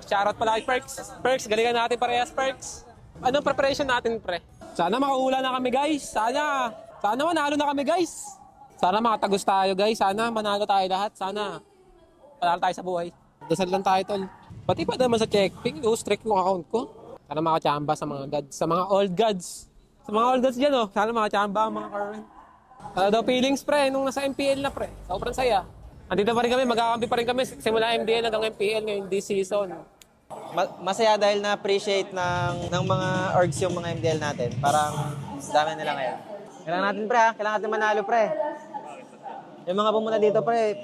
Shoutout pala kay Perks. Perks, galingan natin parehas, Perks. Anong preparation natin, pre? Sana makahula na kami, guys. Sana manalo na kami, guys. Sana makatagos tayo, guys. Sana manalo tayo lahat. Sana panalo tayo sa buhay. Dasal lang tayo, tol. Pati pa naman sa checkping, strict yung account ko. Sana makachamba sa mga gods, sa mga old gods. Sa mga old gods dyan, oh. Sana makachamba ang mga current. Sana daw feelings, pre, nung nasa MPL na, pre. Sobrang saya. Andito pa rin kami, magkakampi pa rin kami. Simula MDL hanggang MPL ngayon this season. Masaya dahil na-appreciate ng mga orgs yung mga MDL natin. Parang dami nila ngayon. Kailangan natin, pre, ha? Kailangan natin manalo, pre. Yung mga pumunta dito, pre,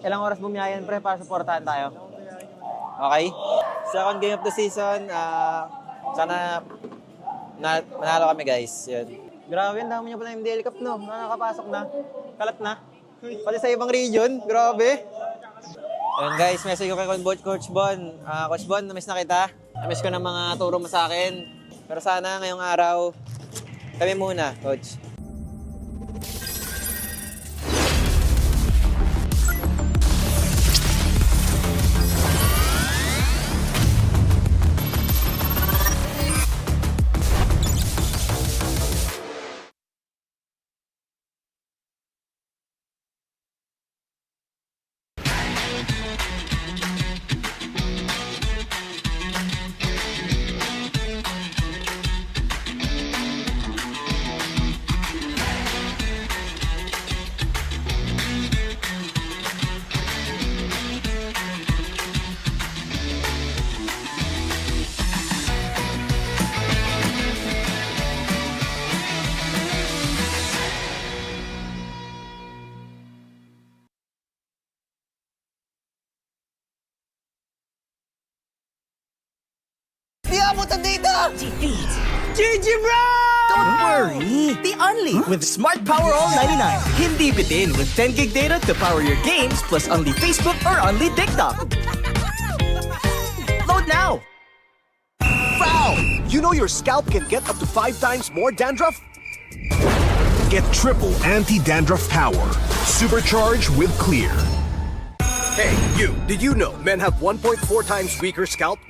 ilang oras bumiyayan, pre, para supportahan tayo. Okay? Second game of the season, sana manalo kami, guys. Yun. Grabe, ang dami niyo pala MDL Cup, no? Nakakapasok na. Kalat na. Pati sa ibang region. Grabe. Ayun, guys. Message ko kay Coach Bon. Coach Bon, namiss na kita. Namiss ko ng mga turo mo sa akin. Pero sana ngayong araw, kami muna, Coach. Di abot ang data! Defeat. GG, bro! Don't worry. Be only with Smart Power All 99. Hindi bitin with 10 gig data to power your games plus only Facebook or only TikTok. Load now. Wow! You know your scalp can get up to 5 times more dandruff? Get triple anti-dandruff power. Supercharged with Clear. Hey, you! Did you know men have 1.4 times weaker scalp?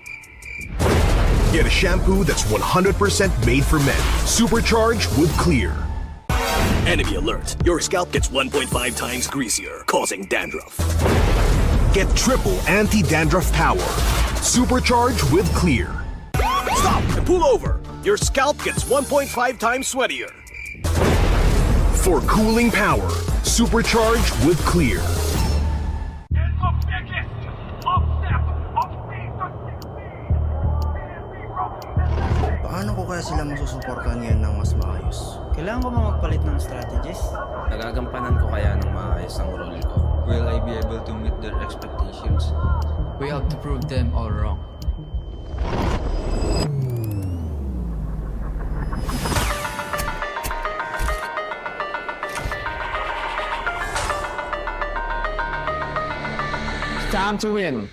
Get a shampoo that's 100% made for men. Supercharged with Clear. Enemy alert. Your scalp gets 1.5 times greasier, causing dandruff. Get triple anti-dandruff power. Supercharged with Clear. Stop and pull over. Your scalp gets 1.5 times sweatier. For cooling power, supercharged with Clear. Paano ko kaya sila masusuportahan ngayon ng mas maayos? Kailangan ko ba magpalit ng strategies? Nagagampanan ko kaya ng maayos ang role ko. Will I be able to meet their expectations? We have to prove them all wrong. It's time to win.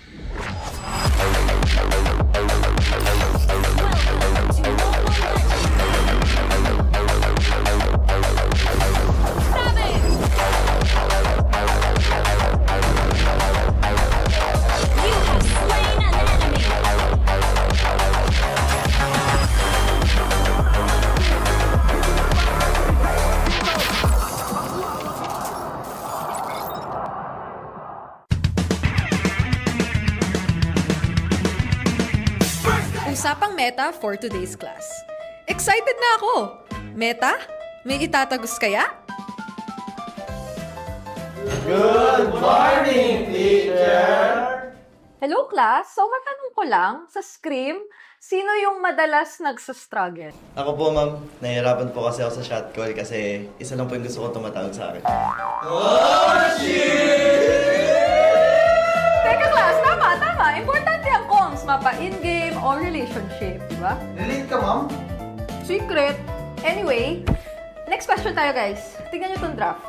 Usapang Meta for today's class. Excited na ako! Meta? May itatagos kaya? Good morning, teacher! Hello class! So matanong ko lang, sa Scream, sino yung madalas nagsastruggle? Ako po, ma'am. Nahihirapan po kasi ako sa shot call kasi isa lang po yung gusto ko tumatawag sa akin. Teka class, tama! Importante ang comms, mapa in-game or relationship, di ba? Relate ka, ma'am? Secret! Anyway, next question tayo guys. Tingnan nyo tong draft.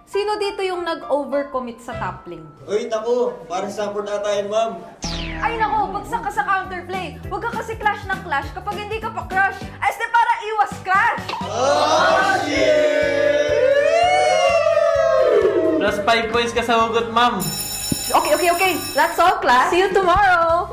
Sino dito yung nag-overcommit sa top lane? Uy, naku! Parang support ata yun, ma'am. Ay nako, bagsak ka sa counterplay. Huwag ka kasi clash ng clash kapag hindi ka pa crush. Este para iwas crash! Plus 5 points ka sa hugot, ma'am. Okay. That's all class. See you tomorrow!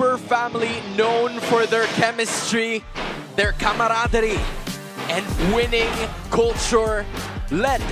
super family known for their chemistry, their camaraderie, and winning culture, led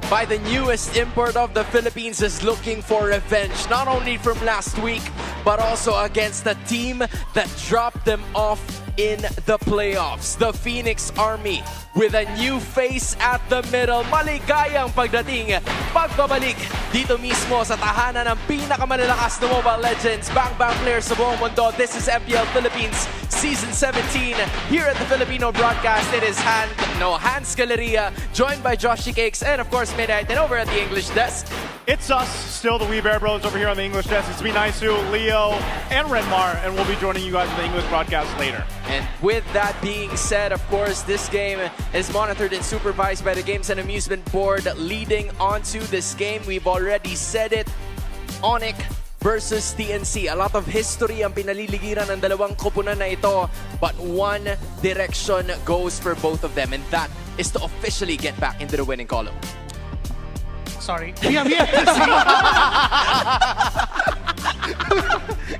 by the newest import of the Philippines, is looking for revenge, not only from last week, but also against the team that dropped them off in the playoffs. The Phoenix Army with a new face at the middle. Maligayang pagdating, pagbabalik dito mismo sa tahanan ng pinakamalalakas na Mobile Legends Bang Bang players sa buong mundo. This is Mpl Philippines Season 17 here at the Filipino broadcast. It is Hans Galeria, joined by Josh Cakes, and of course Midnight, and over at the English desk. It's us, still the We Bear Bros over here on the English desk. It's me, Naisu, Leo, and Renmar, and we'll be joining you guys in the English broadcast later. And with that being said, of course, this game is monitored and supervised by the Games and Amusement Board. Leading onto this game, we've already said it, Onyx versus TNC. A lot of history ang pinaliligiran ng dalawang koponan na ito, but one direction goes for both of them, and that is to officially get back into the winning column. Sorry. We have yet to see.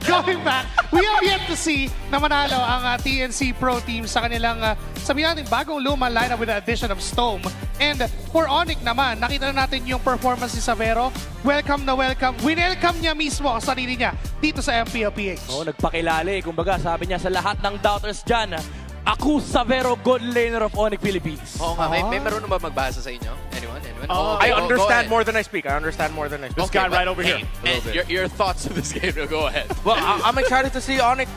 Going back, we have yet to see na manalo ang TNC Pro team sa kanilang sabihin natin bagong luma lineup with the addition of Stome. And for Onyx naman, nakita na natin yung performance ni Savero. Welcome na welcome. Winelcome niya mismo ang sarili niya dito sa Mpl Ph. Oo, nagpakilala. Kumbaga, sabi niya sa lahat ng doubters dyan, ako Savero, good laner of Onyx Philippines. Oo nga, may marunong ba magbasa sa inyo? Anyone? I understand more than I speak. I understand more than I speak. This guy right over here. And your thoughts of this game, go ahead. Well, I'm excited to see Onyx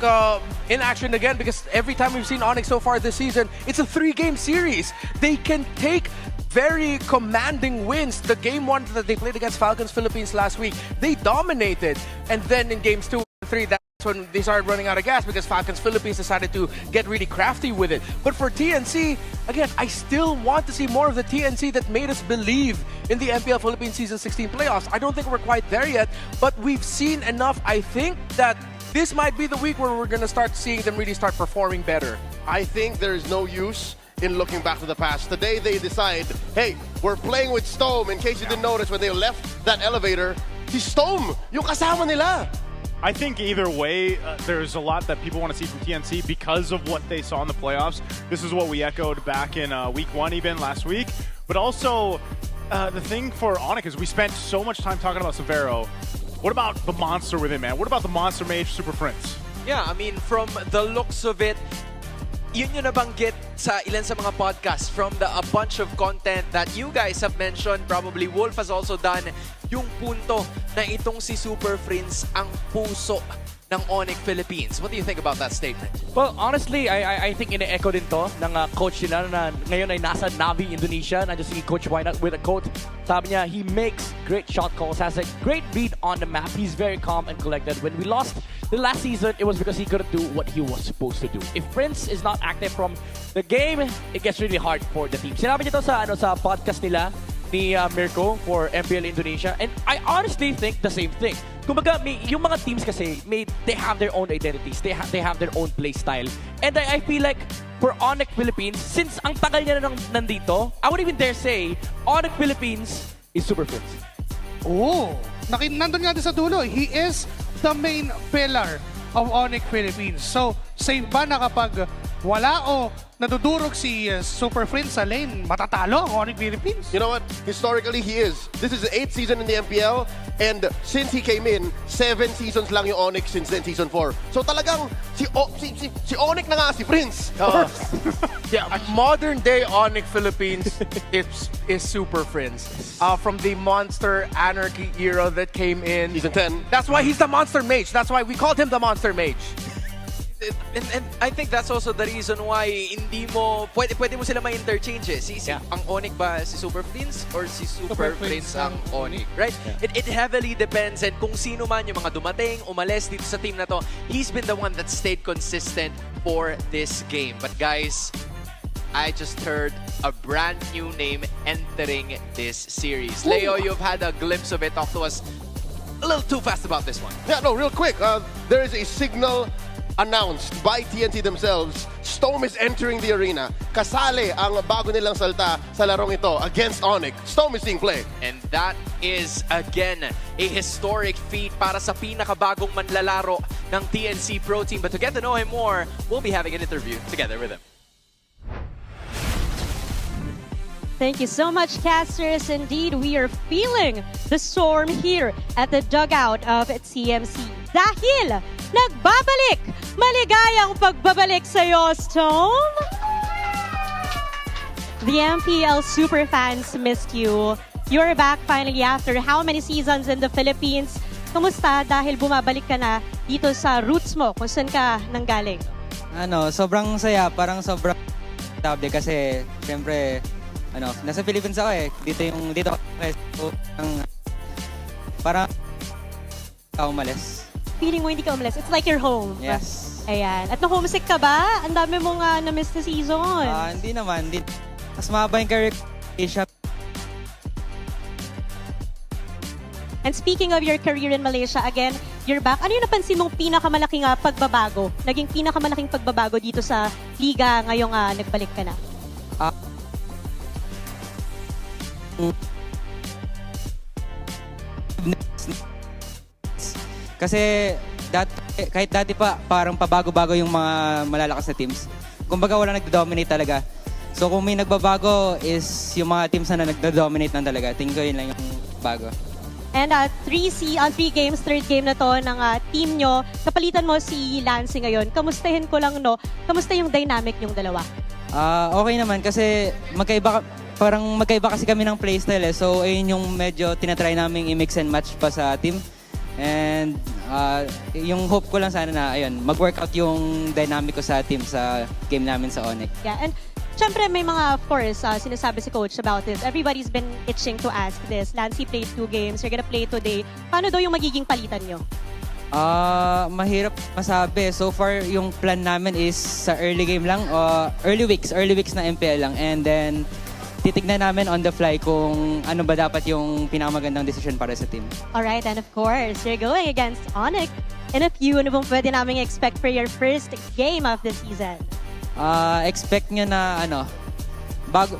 in action again, because every time we've seen Onyx so far this season, it's a 3-game series. They can take very commanding wins. The game 1 that they played against Falcons Philippines last week, they dominated. And then in games 2 and 3, that's when they started running out of gas because Falcons Philippines decided to get really crafty with it. But for TNC, again, I still want to see more of the TNC that made us believe in the Mpl Philippines Season 16 playoffs. I don't think we're quite there yet, but we've seen enough, I think, that this might be the week where we're going to start seeing them really start performing better. I think there's no use in looking back to the past. Today they decide, hey, we're playing with Stome. In case you didn't notice, when they left that elevator, si Stome, yung kasama nila. I think either way, there's a lot that people want to see from TNC because of what they saw in the playoffs. This is what we echoed back in week 1 even last week. But also, the thing for Onyx is we spent so much time talking about Savero. What about the monster with him, man? What about the monster mage Super Prince? Yeah, I mean, from the looks of it, yun yung nabanggit sa ilan sa mga podcasts from a bunch of content that you guys have mentioned. Probably Wolf has also done yung punto na itong si Super Prince ang puso ng Onyx Philippines. What do you think about that statement? Well, honestly, I think ine-echo din to ng coach nila na ngayon ay nasa Navi, Indonesia. Nandiyan si Coach Wynut with a quote. Sabi niya, he makes great shot calls, has a great read on the map. He's very calm and collected. When we lost the last season, it was because he couldn't do what he was supposed to do. If Prince is not active from the game, it gets really hard for the team. Sinabi niya to sa podcast nila ni Mirko for MPL Indonesia, and I honestly think the same thing. Kumbaga, yung mga teams kasi, they have their own identities, they have their own play style, and I feel like for Onyx Philippines, since ang tagal niya na nandito, I would even dare say Onyx Philippines is Super Prince. Oh, nandun nga din sa dulo. He is the main pillar of Onyx Philippines. So, safe ba na kapag wala o nadudurog si Super Prince sa lane, matatalo ang Onyx Philippines? You know what? Historically, he is. This is the 8th season in the MPL, and since he came in, 7 seasons lang yung Onyx since then season 4. So talagang si Onyx na nga si Prince. Yeah, modern day Onyx Philippines is Super Prince. From the Monster Anarchy era that came in. Season 10. That's why he's the Monster Mage. That's why we called him the Monster Mage. And I think that's also the reason why hindi mo pwede mo sila ma-interchange eh. Ang Onyx ba si Super Prince or si Super Prince ang Onyx, right? It heavily depends, and kung sino man yung mga dumating, umalis dito sa team na to, he's been the one that stayed consistent for this game. But guys, I just heard a brand new name entering this series. Ooh. Leo, you've had a glimpse of it. Talk to us a little too fast about this one. Yeah, no, real quick. There is a signal announced by TNT themselves. Stome is entering the arena. Kasali ang bago nilang salta sa larong ito against Onyx. Stome is seeing play. And that is, again, a historic feat para sa pinakabagong manlalaro ng TNC Pro Team. But to get to know him more, we'll be having an interview together with him. Thank you so much, casters. Indeed, we are feeling the storm here at the dugout of TMC. Dahil nagbabalik! Maligayang pagbabalik sa'yo, Stone! The MPL superfans missed you. You're back finally after how many seasons in the Philippines? Kamusta dahil bumabalik ka na dito sa roots mo kung saan ka nanggaling? Sobrang saya, parang sobrang stable kasi syempre nasa Philippines ako eh. Dito ako so, parang ako umalis. Feeling mo hindi ka umalis. It's like your home. Yes. Ayan. At na-homesick ka ba? Ang dami mong na-miss na season. Hindi naman. Mas mahaba yung career Asia. And speaking of your career in Malaysia, again, you're back. Ano yung napansin mong pinakamalaking pagbabago? Naging pinakamalaking pagbabago dito sa liga ngayong nagbalik ka na? Kasi kahit dati pa, parang pabago-bago yung mga malalakas na teams. Kumbaga wala nagdo-dominate talaga. So kung may nagbabago is yung mga teams na nagdo-dominate na talaga. Tingin ko yun lang yung bago. And 3 games, third game na to ng team nyo. Kapalitan mo si Lance ngayon. Kamustahin ko lang, kamusta yung dynamic yung dalawa? Okay naman kasi magkaiba kasi kami ng playstyle eh. So ayun yung medyo tinatry namin i-mix and match pa sa team. And yung hope ko lang sana na mag-workout yung dynamic ko sa team sa game namin sa Onyx. Yeah, and syempre may mga, of course, sinasabi si Coach about this. Everybody's been itching to ask this. Lancy played 2 games, you're gonna play today. Paano daw yung magiging palitan nyo? Mahirap masabi. So far, yung plan namin is sa early game lang, early weeks na MPL lang. And then, titignan namin on the fly kung ano ba dapat yung pinakamagandang decision para sa team. Alright, and of course, you're going against Onyx. And a few, ano bang pwede namin expect for your first game of the season? Expect nyo na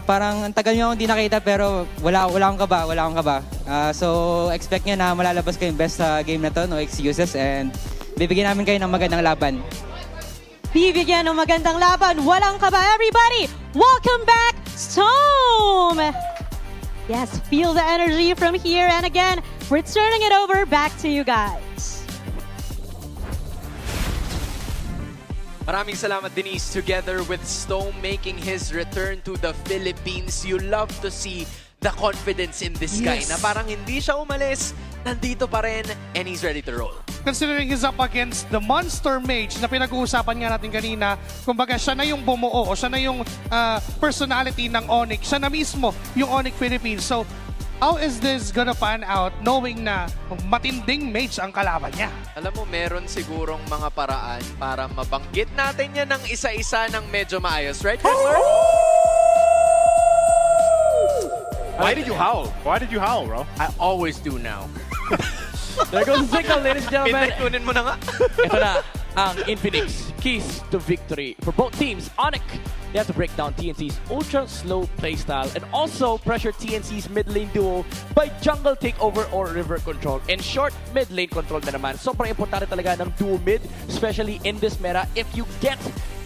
parang ang tagal nyo akong di nakita pero wala akong kaba. So expect nyo na malalabas kayong best sa game na to, no excuses, and bibigyan namin kayo ng magandang laban. Bibigyan ng magandang laban, walang kaba. Everybody, welcome back, Storm! Yes, feel the energy from here, and again, we're turning it over back to you guys. Maraming salamat, Denise. Together with Stone making his return to the Philippines, you love to see the confidence in this guy na parang hindi siya umalis, nandito pa rin, and he's ready to roll. Considering he's up against the Monster Mage na pinag-uusapan nga natin kanina, kumbaga siya na yung bumuo o siya na yung personality ng Onyx. Siya na mismo yung Onyx Philippines. So, how is this gonna pan out knowing na matinding mage ang kalaban niya? Alam mo, meron sigurong mga paraan para mabanggit natin yan ng isa-isa ng medyo maayos. Right, Wrestler? Why did you howl? Why did you howl, bro? I always do now. There goes the signal, ladies and gentlemen. Pinagtunin mo na nga. Ito na ang Infinix Keys to Victory for both teams. Onyx, they have to break down TNC's ultra-slow playstyle and also pressure TNC's mid-lane duo by jungle takeover or river control. In short, mid-lane control na naman. Sobrang importante talaga ng duo mid, especially in this meta. If you get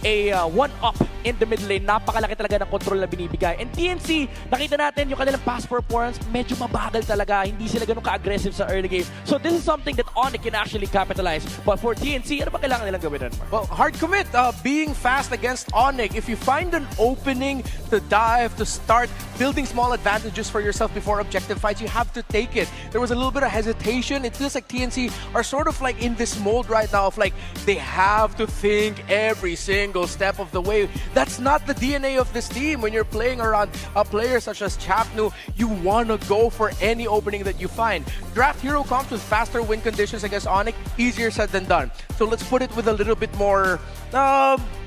a one-up in the mid lane, napakalaki talaga ng control na binibigay. And TNC, nakita natin yung kanilang past performance, medyo mabagal talaga. Hindi sila ganun ka-aggressive sa early game. So this is something that Onyx can actually capitalize. But for TNC, ano ba kailangan nilang gawin? Well, hard commit. Being fast against Onyx, if you find an opening to dive, to start building small advantages for yourself before objective fights, you have to take it. There was a little bit of hesitation. It feels like TNC are sort of like in this mode right now of like, they have to think every single step of the way. That's not the DNA of this team. When you're playing around a player such as Chapnu, you want to go for any opening that you find. Draft Hero comes with faster win conditions against Onyx, easier said than done. So let's put it with a little bit more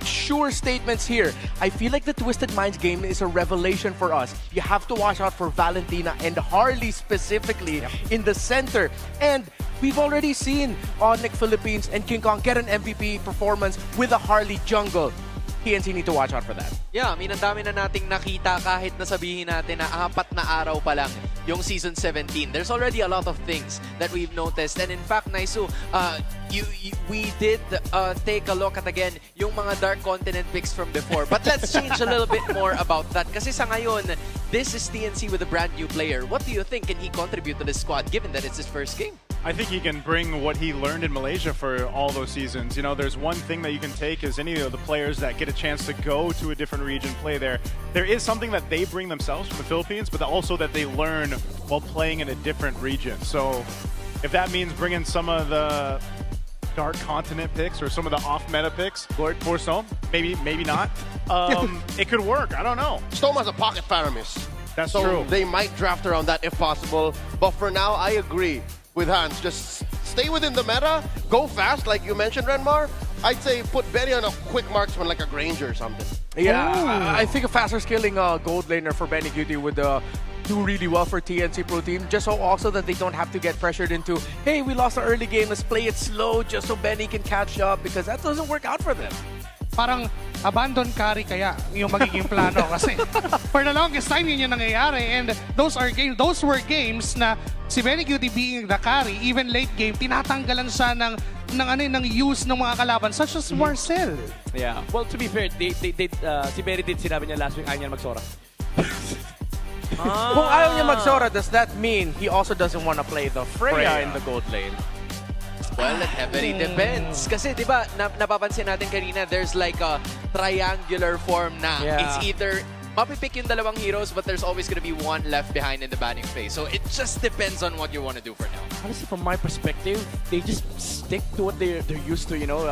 sure statements here. I feel like the Twisted Minds game is a revelation for us. You have to watch out for Valentina and Harley specifically in the center. And we've already seen Onyx Philippines and King Kong get an MVP performance with a Harley jungle. TNC need to watch out for that. Yeah, I mean, ang dami na nating nakita kahit nasabihin natin na 4 na araw pa lang yung Season 17. There's already a lot of things that we've noticed. And in fact, Naisu, we did take a look at, again, yung mga Dark Continent picks from before. But let's change a little bit more about that. Kasi sa ngayon, this is TNC with a brand new player. What do you think can he contribute to this squad, given that it's his first game? I think he can bring what he learned in Malaysia for all those seasons. You know, there's one thing that you can take is any of the players that get a chance to go to a different region, play there. There is something that they bring themselves from the Philippines, but also that they learn while playing in a different region. So if that means bringing some of the Dark Continent picks or some of the off-meta picks for Stone, maybe not. It could work. I don't know. Stone has a pocket Paramis. That's so true. They might draft around that if possible. But for now, I agree with Hans. Just stay within the meta, go fast, like you mentioned, Renmar. I'd say put Benny on a quick marksman like a Granger or something. Yeah, I think a faster scaling gold laner for Benny Cutie would do really well for TNC Pro Team, just so also that they don't have to get pressured into, hey, we lost the early game, let's play it slow just so Benny can catch up, because that doesn't work out for them. Parang abandon carry kaya yung magiging plano kasi for the longest time yun yung nangyayari, and those were games na si Benny Cutie being the carry, even late game tinatanggalan siya ng use ng mga kalaban such as Marcel. Yeah, well, to be fair, si Benny did sinabi niya last week ayaw niya magsora. Kung ayaw niya magsora, does that mean he also doesn't want to play the Freya in the gold lane? Well, it heavily depends. Kasi, di ba, napapansin natin kanina, there's like a triangular form na. Yeah. It's either mapipick yung dalawang heroes, but there's always gonna be one left behind in the banning phase. So it just depends on what you want to do for now. Honestly, from my perspective, they just stick to what they're used to, you know.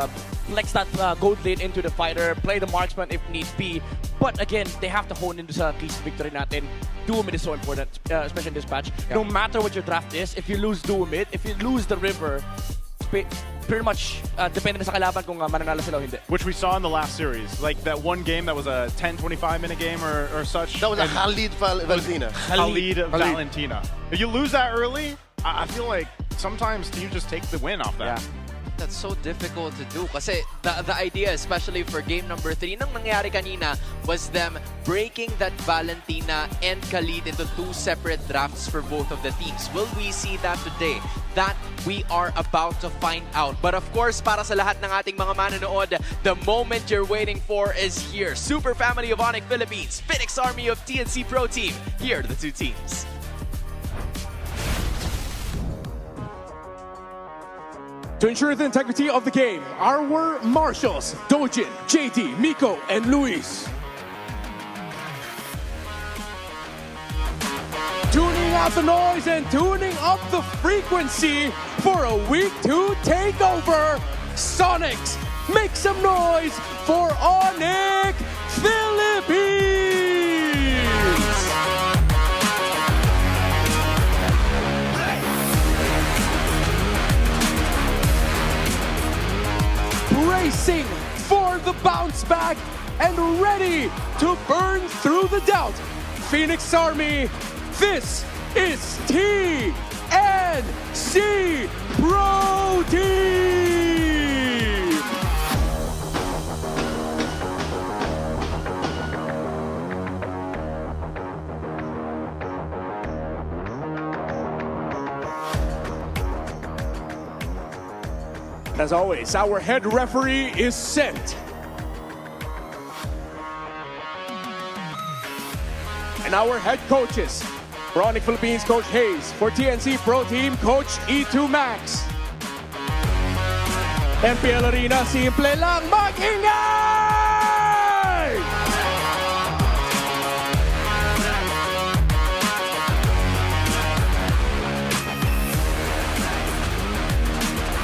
Flex that gold lane into the fighter, play the marksman if need be. But again, they have to hone into sa keys to victory natin. Duo mid is so important, especially in this patch. Yeah. No matter what your draft is, if you lose duo mid, if you lose the river, pretty much depende na sa kalaban kung mananalo sila o hindi. Which we saw in the last series. Like that one game that was a 10-25 minute game or such. That was a Khalid Valentina. Khalid Valentina. If you lose that early, I feel like sometimes you just take the win off that. Yeah. That's so difficult to do kasi the idea, especially for game number 3, nang nangyari kanina was them breaking that Valentina and Khalid into 2 separate drafts for both of the teams. Will we see that today? That we are about to find out. But of course, para sa lahat ng ating mga manonood, the moment you're waiting for is here. Super Family of Onyx Philippines, Phoenix Army of TNC Pro Team. Here are the 2 teams. To ensure the integrity of the game, our marshals, Dojin, JD, Miko, and Luis. Tuning out the noise and tuning up the frequency for a Week 2 takeover. Sonics, make some noise for Onyx Philippines! Racing for the bounce back and ready to burn through the doubt. Phoenix Army, this is TNC Pro Team! As always, our head referee is sent. And our head coaches, for Onyx Philippines, Coach Hayes. For TNC Pro Team, Coach E2 Max. Mpl Arena, simple lang mag-ingay!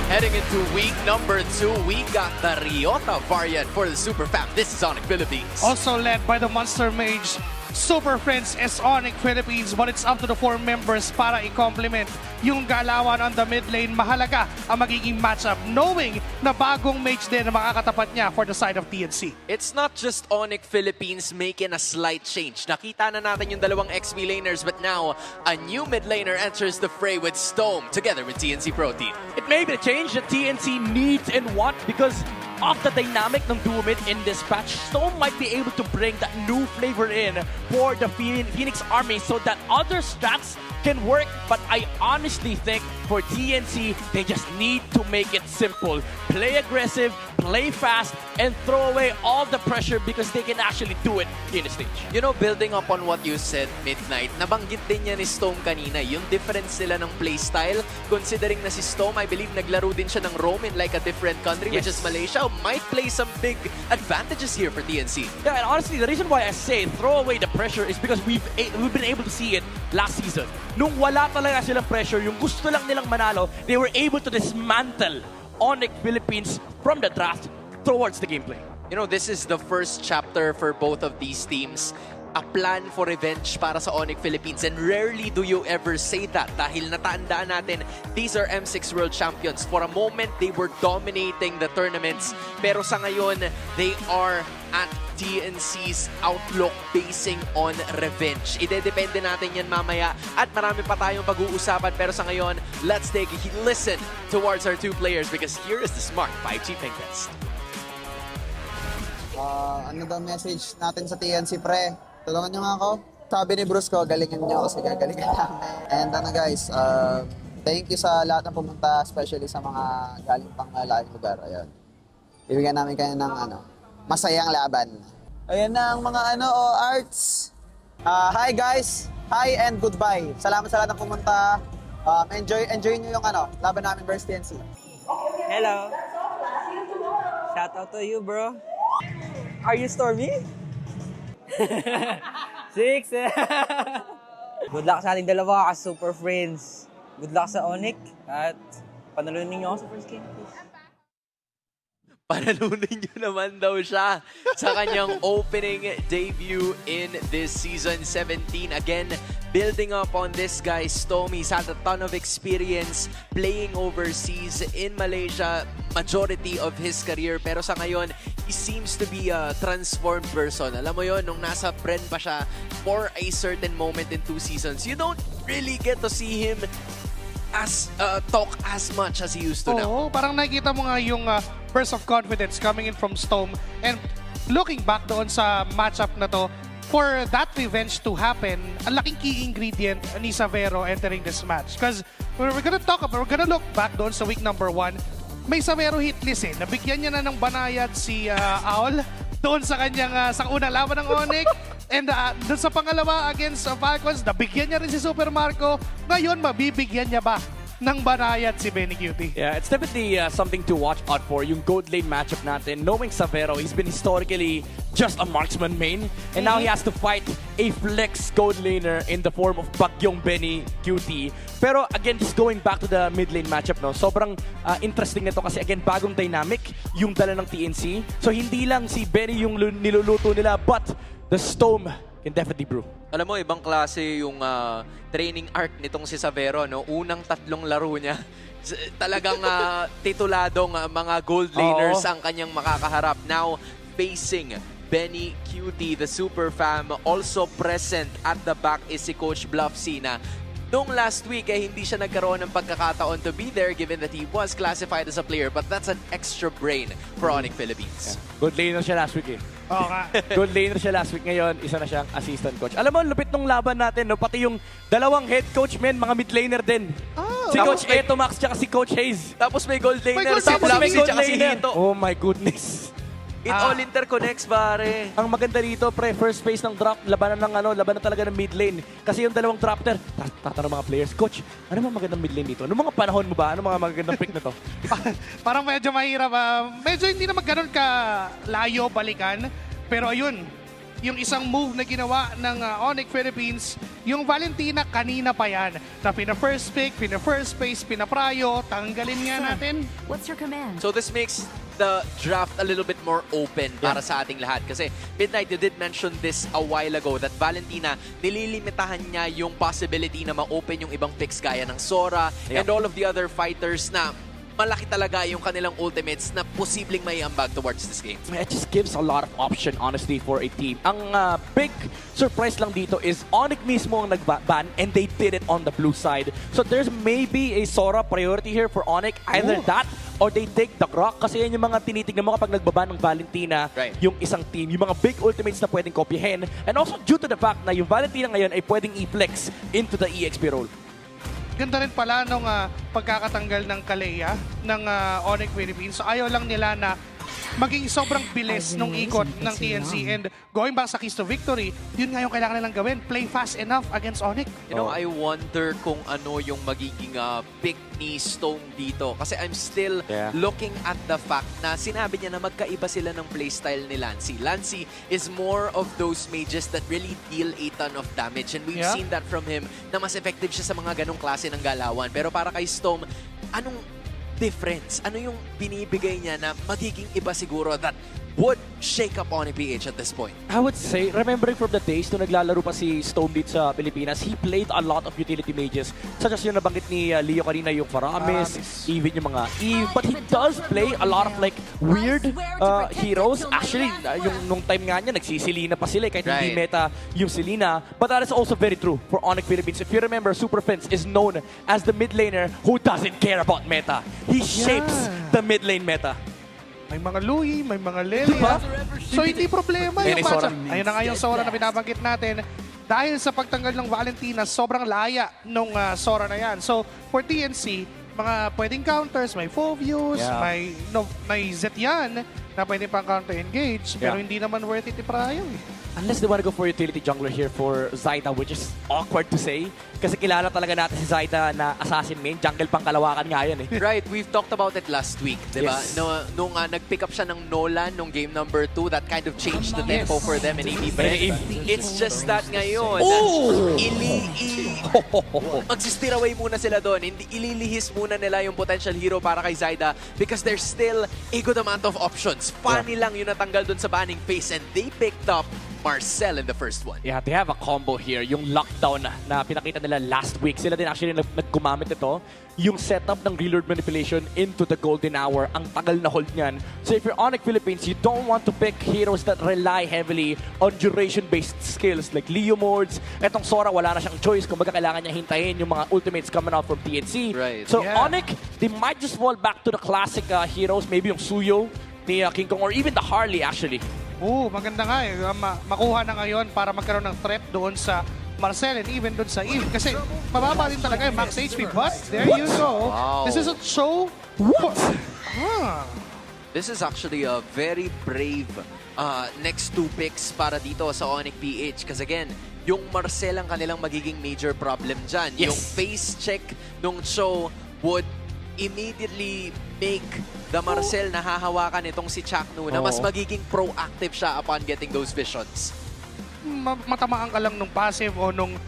Heading into week number 2, we got the Ryota variant for the Super Fam. This is Onyx Philippines. Also led by the Monster Mage Super Friends is Onyx Philippines, but it's up to the 4 members para i-complement yung galawan on the mid lane. Mahalaga ang magiging matchup, knowing na bagong mage din na makakatapat niya for the side of TNC. It's not just Onyx Philippines making a slight change. Nakita na natin yung dalawang XP laners, but now a new mid laner enters the fray with Stone together with TNC Pro Team. It may be a change that TNC needs and wants, because of the dynamic ng duo mid in this patch, Stone might be able to bring that new flavor in for the Phoenix Army so that other strats can work. But I honestly think for TNC, they just need to make it simple. Play aggressive, play fast, and throw away all the pressure because they can actually do it in the stage. You know, building up on what you said, Midnight, nabanggit din niya ni Stone kanina, yung difference nila ng playstyle. Considering na si Stone, I believe, naglaro din siya ng Rome in like a different country, which is Malaysia, might play some big advantages here for TNC. Yeah, and honestly, the reason why I say throw away the pressure is because we've been able to see it last season. Nung wala talaga silang pressure, yung gusto lang nilang manalo, they were able to dismantle Onyx Philippines from the draft towards the gameplay. You know, this is the first chapter for both of these teams. A plan for revenge para sa Onyx Philippines. And rarely do you ever say that dahil natandaan natin, these are M6 World Champions. For a moment, they were dominating the tournaments. Pero sa ngayon, they are at TNC's outlook basing on revenge. Idedepende natin yan mamaya at marami pa tayong pag-uusapan. Pero sa ngayon, let's take a listen towards our two players because here is the Smart 5G Pink Test. Ano daw message natin sa TNC, pre? Tulungan nyo nga ako. Sabi ni Bruce ko, galingin nyo kasi gagalingan namin. And guys, thank you sa lahat na pumunta, especially sa mga galing pang malaking lugar. Ayun. Ibigyan namin kayo ng masayang laban. Ayan na ang mga arts. Hi guys. Hi and goodbye. Salamat sa lahat na pumunta. Enjoy nyo yung laban namin versus TNC. Hello. Shout out to you, bro. Are you Stormy? 6. Good luck sa ating dalawa as super friends. Good luck sa Onyx at panalunin niyo ako sa first game, please. Panalunin nyo naman daw siya sa kanyang opening debut in this Season 17. Again, building up on this guy, Stone. He's had a ton of experience playing overseas in Malaysia, majority of his career. Pero sa ngayon, he seems to be a transformed person. Alam mo yon, nung nasa Bren pa siya for a certain moment in 2 seasons, you don't really get to see him talk as much as he used to now. Oo, parang nakikita mo nga yung burst of confidence coming in from Stone. And looking back doon sa matchup na to, for that revenge to happen, ang laking key ingredient ni Savero entering this match. Because we're gonna look back doon sa week number 1, may Savero hit list eh. Nabigyan niya na ng banayad si Aul doon sa kanyang sa unang laban ng Onyx. And doon sa pangalawa against Falcons, nabigyan niya rin si Super Marco. Ngayon, mabibigyan niya ba ng banayad si Benny Cutie? Yeah, it's definitely something to watch out for. Yung gold lane matchup natin, knowing Savero, he's been historically just a marksman main. And now he has to fight a flex gold laner in the form of Bagyong Benny Cutie. Pero again, just going back to the mid lane matchup, no, sobrang interesting nito kasi again, bagong dynamic yung dala ng TNC. So hindi lang si Benny yung niluluto nila, but the Storm can definitely brew. Alam mo, ibang klase yung training arc nitong si Savero, no? Unang 3 laro niya, talagang tituladong mga gold laners ang kanyang makakaharap. Now, facing Benny Cutie, the super fam, also present at the back is si Coach Bluffsy na nung last week, hindi siya nagkaroon ng pagkakataon to be there given that he was classified as a player, but that's an extra brain for Onyx Philippines. Yeah. Good laner siya last week eh. Oo nga. Good laner siya last week. Ngayon, isa na siyang assistant coach. Alam mo, lupit nung laban natin, no? Pati yung dalawang head coach, men, mga mid laner din. Si Coach Eto Max tsaka si Coach Hayes. Tapos may gold laner, Tapos may gold tsaka si laner. Hito. Oh my goodness. It all interconnects, pare. Ang maganda dito, pre, first phase ng drop, labanan talaga ng mid lane. Kasi yung dalawang dropter, tatanong mga players, Coach, ano mga magandang mid lane dito? Ano mga panahon mo ba? Ano mga magandang pick na to? Parang medyo mahirap. Medyo hindi naman ganun ka layo balikan. Pero ayun, yung isang move na ginawa ng Onyx Philippines, yung Valentina kanina pa yan. Na pina-first pick, pina-first phase, pina-prayo, tanggalin nga natin. What's your command? So this makes the draft a little bit more open para sa ating lahat. Kasi Midnight, you did mention this a while ago that Valentina, nililimitahan niya yung possibility na ma-open yung ibang picks gaya ng Sora and all of the other fighters na malaki talaga yung kanilang ultimates na posibleng may ambag towards this game. It just gives a lot of option, honestly, for a team. Ang big surprise lang dito is Onyx mismo ang nag-ban and they did it on the blue side. So there's maybe a Sora priority here for Onyx. Either that or they take the rock. Kasi yan yung mga tinitignan mo kapag nagbaba ng Valentina yung isang team. Yung mga big ultimates na pwedeng kopyahin. And also due to the fact na yung Valentina ngayon ay pwedeng i-flex into the EXP role. Ganda rin pala nung pagkakatanggal ng Kalea ng Onyx Philippines. So ayaw lang nila na maging sobrang bilis nung ikot ng TNC. And going back sa keys to victory, yun nga yung kailangan nilang gawin. Play fast enough against Onyx. You know, I wonder kung ano yung magiging pick ni Stone dito. Kasi I'm still looking at the fact na sinabi niya na magkaiba sila ng playstyle ni Lancy. Lancy is more of those mages that really deal a ton of damage. And we've seen that from him na mas effective siya sa mga ganong klase ng galawan. Pero para kay Stone, anong difference? Ano yung binibigay niya na magiging iba siguro that would shake up Mpl PH at this point? I would say, remembering from the days nung naglalaro pa si Stone dito sa Pilipinas, he played a lot of utility mages, such as yung nabanggit ni Leo kanina, yung Faramis, even yung mga Eve. But he does play a lot of like weird heroes. Actually, yung nung time nga niya, nagsisilina pa sila kahit hindi meta yung Selena. But that is also very true for Onyx Philippines. If you remember, Super Prince is known as the mid laner who doesn't care about meta. He shapes the mid lane meta. May mga Louie, may mga Lilia. So hindi problema yung matchup. Ayun na nga yung Sora na binabanggit natin. Dahil sa pagtanggal ng Valentina, sobrang laya nung Sora na yan. So for TNC, mga pwedeng counters, may Phobius, may Zetyan na pwede pang counter-engage. Pero hindi naman worth it i-prayo eh. Unless they want to go for utility jungler here for Zyda, which is awkward to say. Kasi kilala talaga natin si Zyda na assassin main. Jungle pang kalawakan nga yan eh. Right, we've talked about it last week, di ba? Yes. No, nung nag-pick up siya ng Nolan nung game number 2, that kind of changed the tempo for them in AD. It's just that ngayon, magsistira away muna sila doon. Ililihis muna nila yung potential hero para kay Zyda because there's still a good amount of options. Funny lang yung natanggal doon sa banning phase and they picked up Marcel in the first one. Yeah, they have a combo here. Yung lockdown na pinakita nila last week. Sila din actually nagkumamit ito. Yung setup ng reload manipulation into the golden hour. Ang tagal na hold niyan. So if you're Onyx Philippines, you don't want to pick heroes that rely heavily on duration-based skills like Leo Mords. Etong Sora, wala na siyang choice. Kumbaga kailangan niya hintayin yung mga ultimates coming out from TNC. Right. So Onyx, they might just fall back to the classic heroes. Maybe yung Suyo ni King Kong or even the Harley actually. Maganda nga eh. Makuha na ngayon para magkaroon ng threat doon sa Marcel and even doon sa Eve. Kasi mababa din talaga yung max HP. But there you go. Wow. This is a show. This is actually a very brave next 2 picks para dito sa Onyx PH. Because again, yung Marcel ang kanilang magiging major problem dyan. Yes. Yung face check nung show would immediately make the Marcel na hahawakan itong si Chaknu na mas magiging proactive siya upon getting those visions. Matamaan ka lang nung passive o nung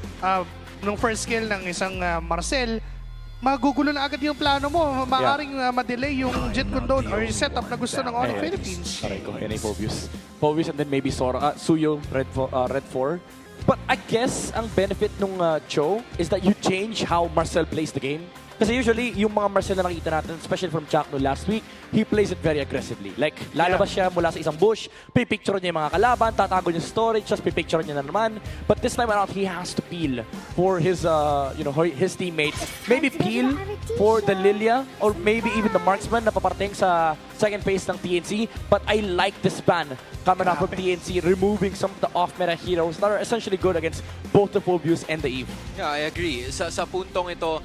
first skill ng isang Marcel, magugulo na agad yung plano mo. Maaaring ma-delay yung jet condone or yung setup na gusto ng Onyx Philippines. Aray ko, yan ay Phobius. Phobius and then maybe Sora. Suyo, Red 4. But I guess ang benefit nung Cho is that you change how Marcel plays the game. Kasi usually, yung mga Marcel na nakita natin, especially from Chakno last week, he plays it very aggressively. Like, lalabas siya mula sa isang bush, pipicture niya yung mga kalaban, tatago niya sa storage, just pipicture niya na naman. But this time around, he has to peel for his, his teammates. Maybe peel for the Lilia, or maybe even the Marksman na paparating sa second phase ng TNC. But I like this ban coming up from TNC, removing some of the off-meta heroes that are essentially good against both the Phobius and the Eve. Yeah, I agree. Sa puntong ito,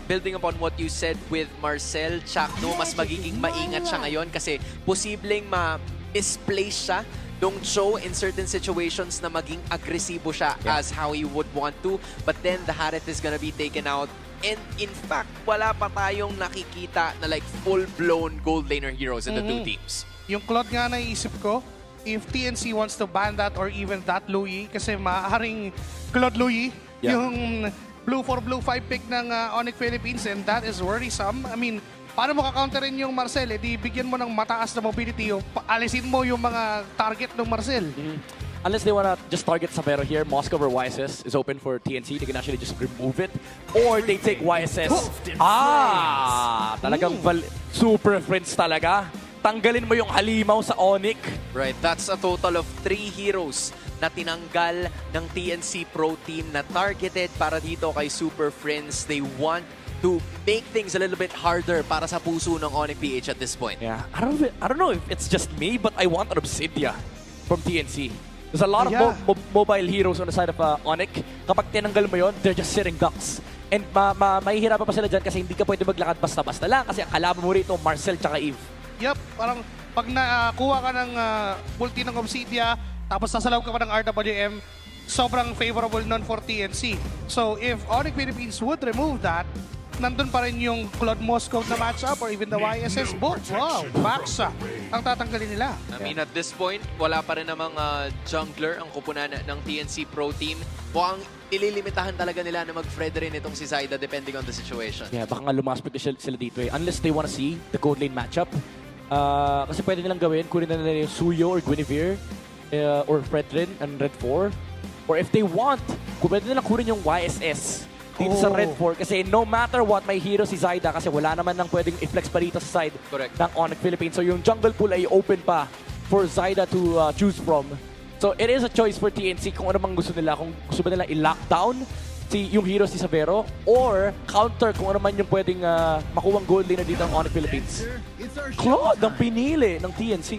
building upon what you said with Marcel, Chakno, mas magiging maingat siya ngayon kasi posibleng ma-misplace siya nung Cho in certain situations na maging agresibo siya as how he would want to. But then the Harith is gonna be taken out. And in fact, wala pa tayong nakikita na like full-blown gold laner heroes in the two teams. Yung Claude nga naisip ko, if TNC wants to ban that or even that Louie, kasi maaaring Claude Louie, yung blue 4 blue 5 pick ng Onyx Philippines, and that is worrisome. I mean, paano mo ka-counterin yung Marcel? Di bigyan mo ng mataas na mobility, alisin mo yung mga target ng Marcel. Unless they wanna just target Savero here, Moscow or YSS is open for TNC. They can actually just remove it. Or they take YSS. Talagang super friends talaga. Tanggalin mo yung halimaw sa Onyx. Right, that's a total of 3 heroes na tinanggal ng TNC Pro Team na targeted para dito kay Super Friends. They want to make things a little bit harder para sa puso ng Mpl PH at this point. Yeah, I don't know if it's just me, but I want an Obsidia from TNC. There's a lot of mobile heroes on the side of Onyx. Kapag tinanggal mo yun, they're just sitting ducks. And mahihirapan pa sila dyan kasi hindi ka pwede maglakad basta-basta lang kasi ang kalaban mo rito, Marcel tsaka Eve. Yup, parang pag nakuha ka ng multi ng Obsidia, tapos nasalaw ka pa ng RWM, sobrang favorable nun for TNC. So if Onyx Philippines would remove that, nandun pa rin yung Claude Moscow na matchup or even the YSS both. Wow, Baxa ang tatanggalin nila. I mean, at this point, wala pa rin namang jungler ang kupunan ng TNC Pro Team. Mukhang ililimitahan talaga nila na mag-Fred rin itong si Zyda depending on the situation. Yeah, baka nga lumaspit sila dito eh. Unless they wanna see the gold lane matchup. Kasi pwede nilang gawin, kunin na nila yung Suyo or Guinevere or Fred rin and Red 4. Or if they want, pwede nilang kunin yung YSS dito sa Red 4 kasi no matter what, may hero si Zyda kasi wala naman nang pwedeng i-flex pa dito sa side ng Onyx Philippines. So yung jungle pool ay open pa for Zyda to choose from. So it is a choice for TNC kung ano mang gusto nila. Kung gusto ba nila i-lockdown yung hero si Savero or counter kung ano man yung pwedeng makuwang gold lane dito ng Onyx Philippines. Claude ang pinili ng TNC.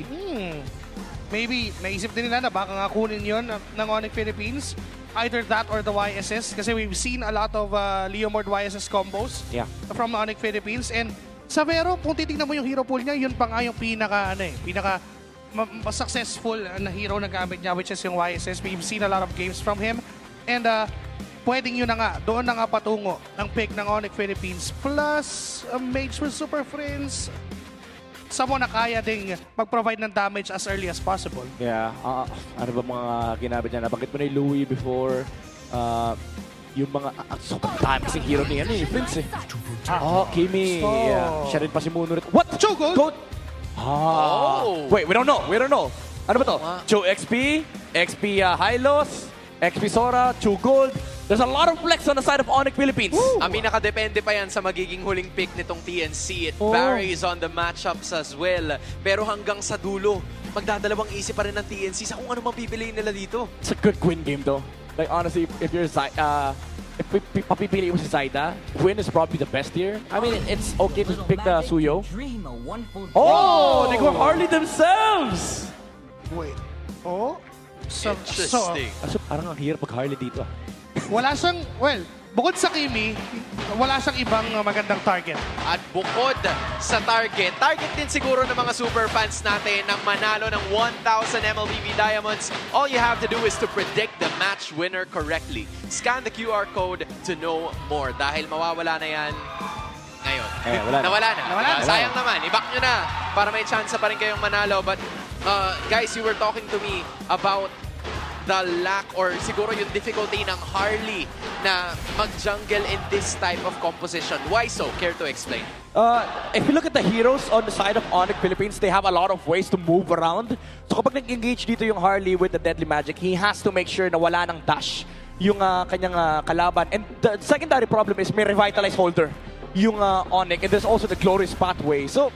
Maybe naisip din nila na baka nga kunin yun ng Onyx Philippines. Either that or the YSS kasi we've seen a lot of Leomord YSS combos from Onyx Philippines. And Savero, kung titignan mo yung hero pool niya, yun pa nga yung pinaka successful na hero na gamit niya, which is yung YSS. We've seen a lot of games from him. And pwedeng yun na nga, doon na nga patungo ang pick ng Onyx Philippines. Plus, Mage with Super Friends. Someone na kaya ding mag-provide ng damage as early as possible. Yeah. Ano ba mga ginamit niya? Nabanggit mo na yung Louis before. Yung mga... sobrang dami kasing hero niya. Ano yung Prince eh? Kimi. Yeah. Siya rin pa si Muno rin. What? Chogold? Wait, we don't know. Ano ba to? Cho XP, XP Hylos, XP Sora, Cho Gold. There's a lot of flex on the side of Onyx Philippines. Ami, nakadepende pa yan sa magiging huling pick nitong TNC. It varies on the matchups as well. Pero hanggang sa dulo, magdadalawang isip pa rin ng TNC sa kung ano mapipiliin nila dito. It's a good Quinn game though. Like honestly, if you're if papipili mo si Zyda, Quinn is probably the best here. I mean, it's okay to pick the Suyo. Oh, they go Harley themselves! Wait. Interesting. Parang ang hirap pag Harley dito. Wala siyang, bukod sa Kimi, wala siyang ibang magandang target. At bukod sa target din siguro ng mga super fans natin ng manalo ng 1,000 MLBB Diamonds. All you have to do is to predict the match winner correctly. Scan the QR code to know more. Dahil mawawala na yan ngayon. Nawala na. Sayang naman. I-back nyo na para may chance pa rin kayong manalo. But guys, you were talking to me about the lack or siguro yung difficulty ng Harley na mag-jungle in this type of composition. Why so? Care to explain? If you look at the heroes on the side of Onyx Philippines, they have a lot of ways to move around. So kapag nag-engage dito yung Harley with the Deadly Magic, he has to make sure na wala ng dash yung kanyang kalaban. And the secondary problem is may Revitalize Holder yung Onyx, and there's also the Glorious Pathway. So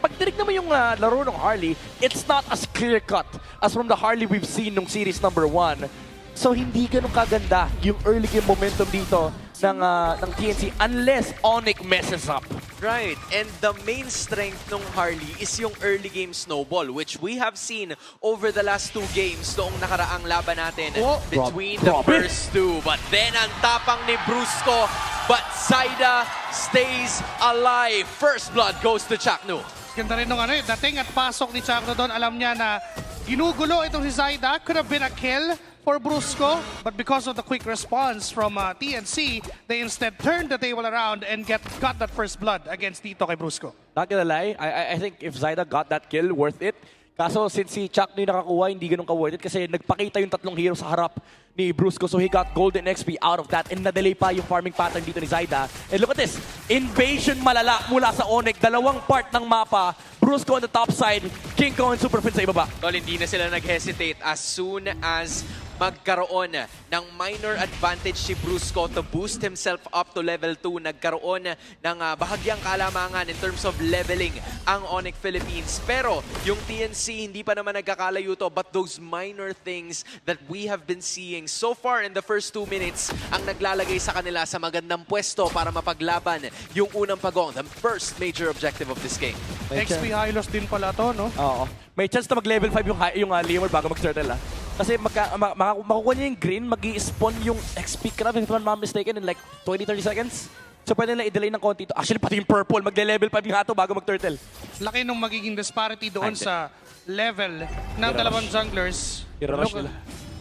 pag tinignan mo yung laro ng Harley, it's not as clear-cut as from the Harley we've seen nung series number 1. So hindi ganun kaganda yung early game momentum dito ng TNC unless Onyx messes up. Right, and the main strength ng Harley is yung early game snowball, which we have seen over the last 2 games noong nakaraang laban natin between the first 2. But then ang tapang ni Brusco, but Zyda stays alive. First blood goes to Chaknu. Ganda rin nung dating at pasok ni Chakno doon. Alam niya na ginugulo itong si Zyda. Could have been a kill for Brusco, but because of the quick response from TNC, they instead turned the table around and got that first blood against dito kay Brusco. Not gonna lie, I think if Zyda got that kill, worth it. Kaso since si Chakno yung nakakuha, hindi ganun ka-worth it kasi nagpakita yung 3 hero sa harap ni Brusco. So he got golden XP out of that and na-delay pa yung farming pattern dito ni Zyda. And look at this, invasion malala mula sa Onyx. 2 part ng mapa. Brusco on the top side, King Kong and Super Prince sa ibaba. Tol, hindi na sila nag-hesitate as soon as magkaroon ng minor advantage si Brusco to boost himself up to level 2. Nagkaroon ng bahagyang kalamangan in terms of leveling ang Onyx Philippines. Pero yung TNC hindi pa naman nagkakalayo to, but those minor things that we have been seeing so far in the first 2 minutes ang naglalagay sa kanila sa magandang pwesto para mapaglaban yung unang pagong, the first major objective of this game. XP high loss din pala to, no? Oo. May chance na mag-level 5 yung Leomord bago mag-turtle, ah. Kasi makukuha niya yung green, mag-i-spawn yung XP crab, if I'm not mistaken, in like 20-30 seconds. So pwede nila i-delay ng konti ito. Actually, pati yung purple, mag-level 5 nga ito bago mag-turtle. Laki nung magiging disparity doon sa level ng dalawang junglers.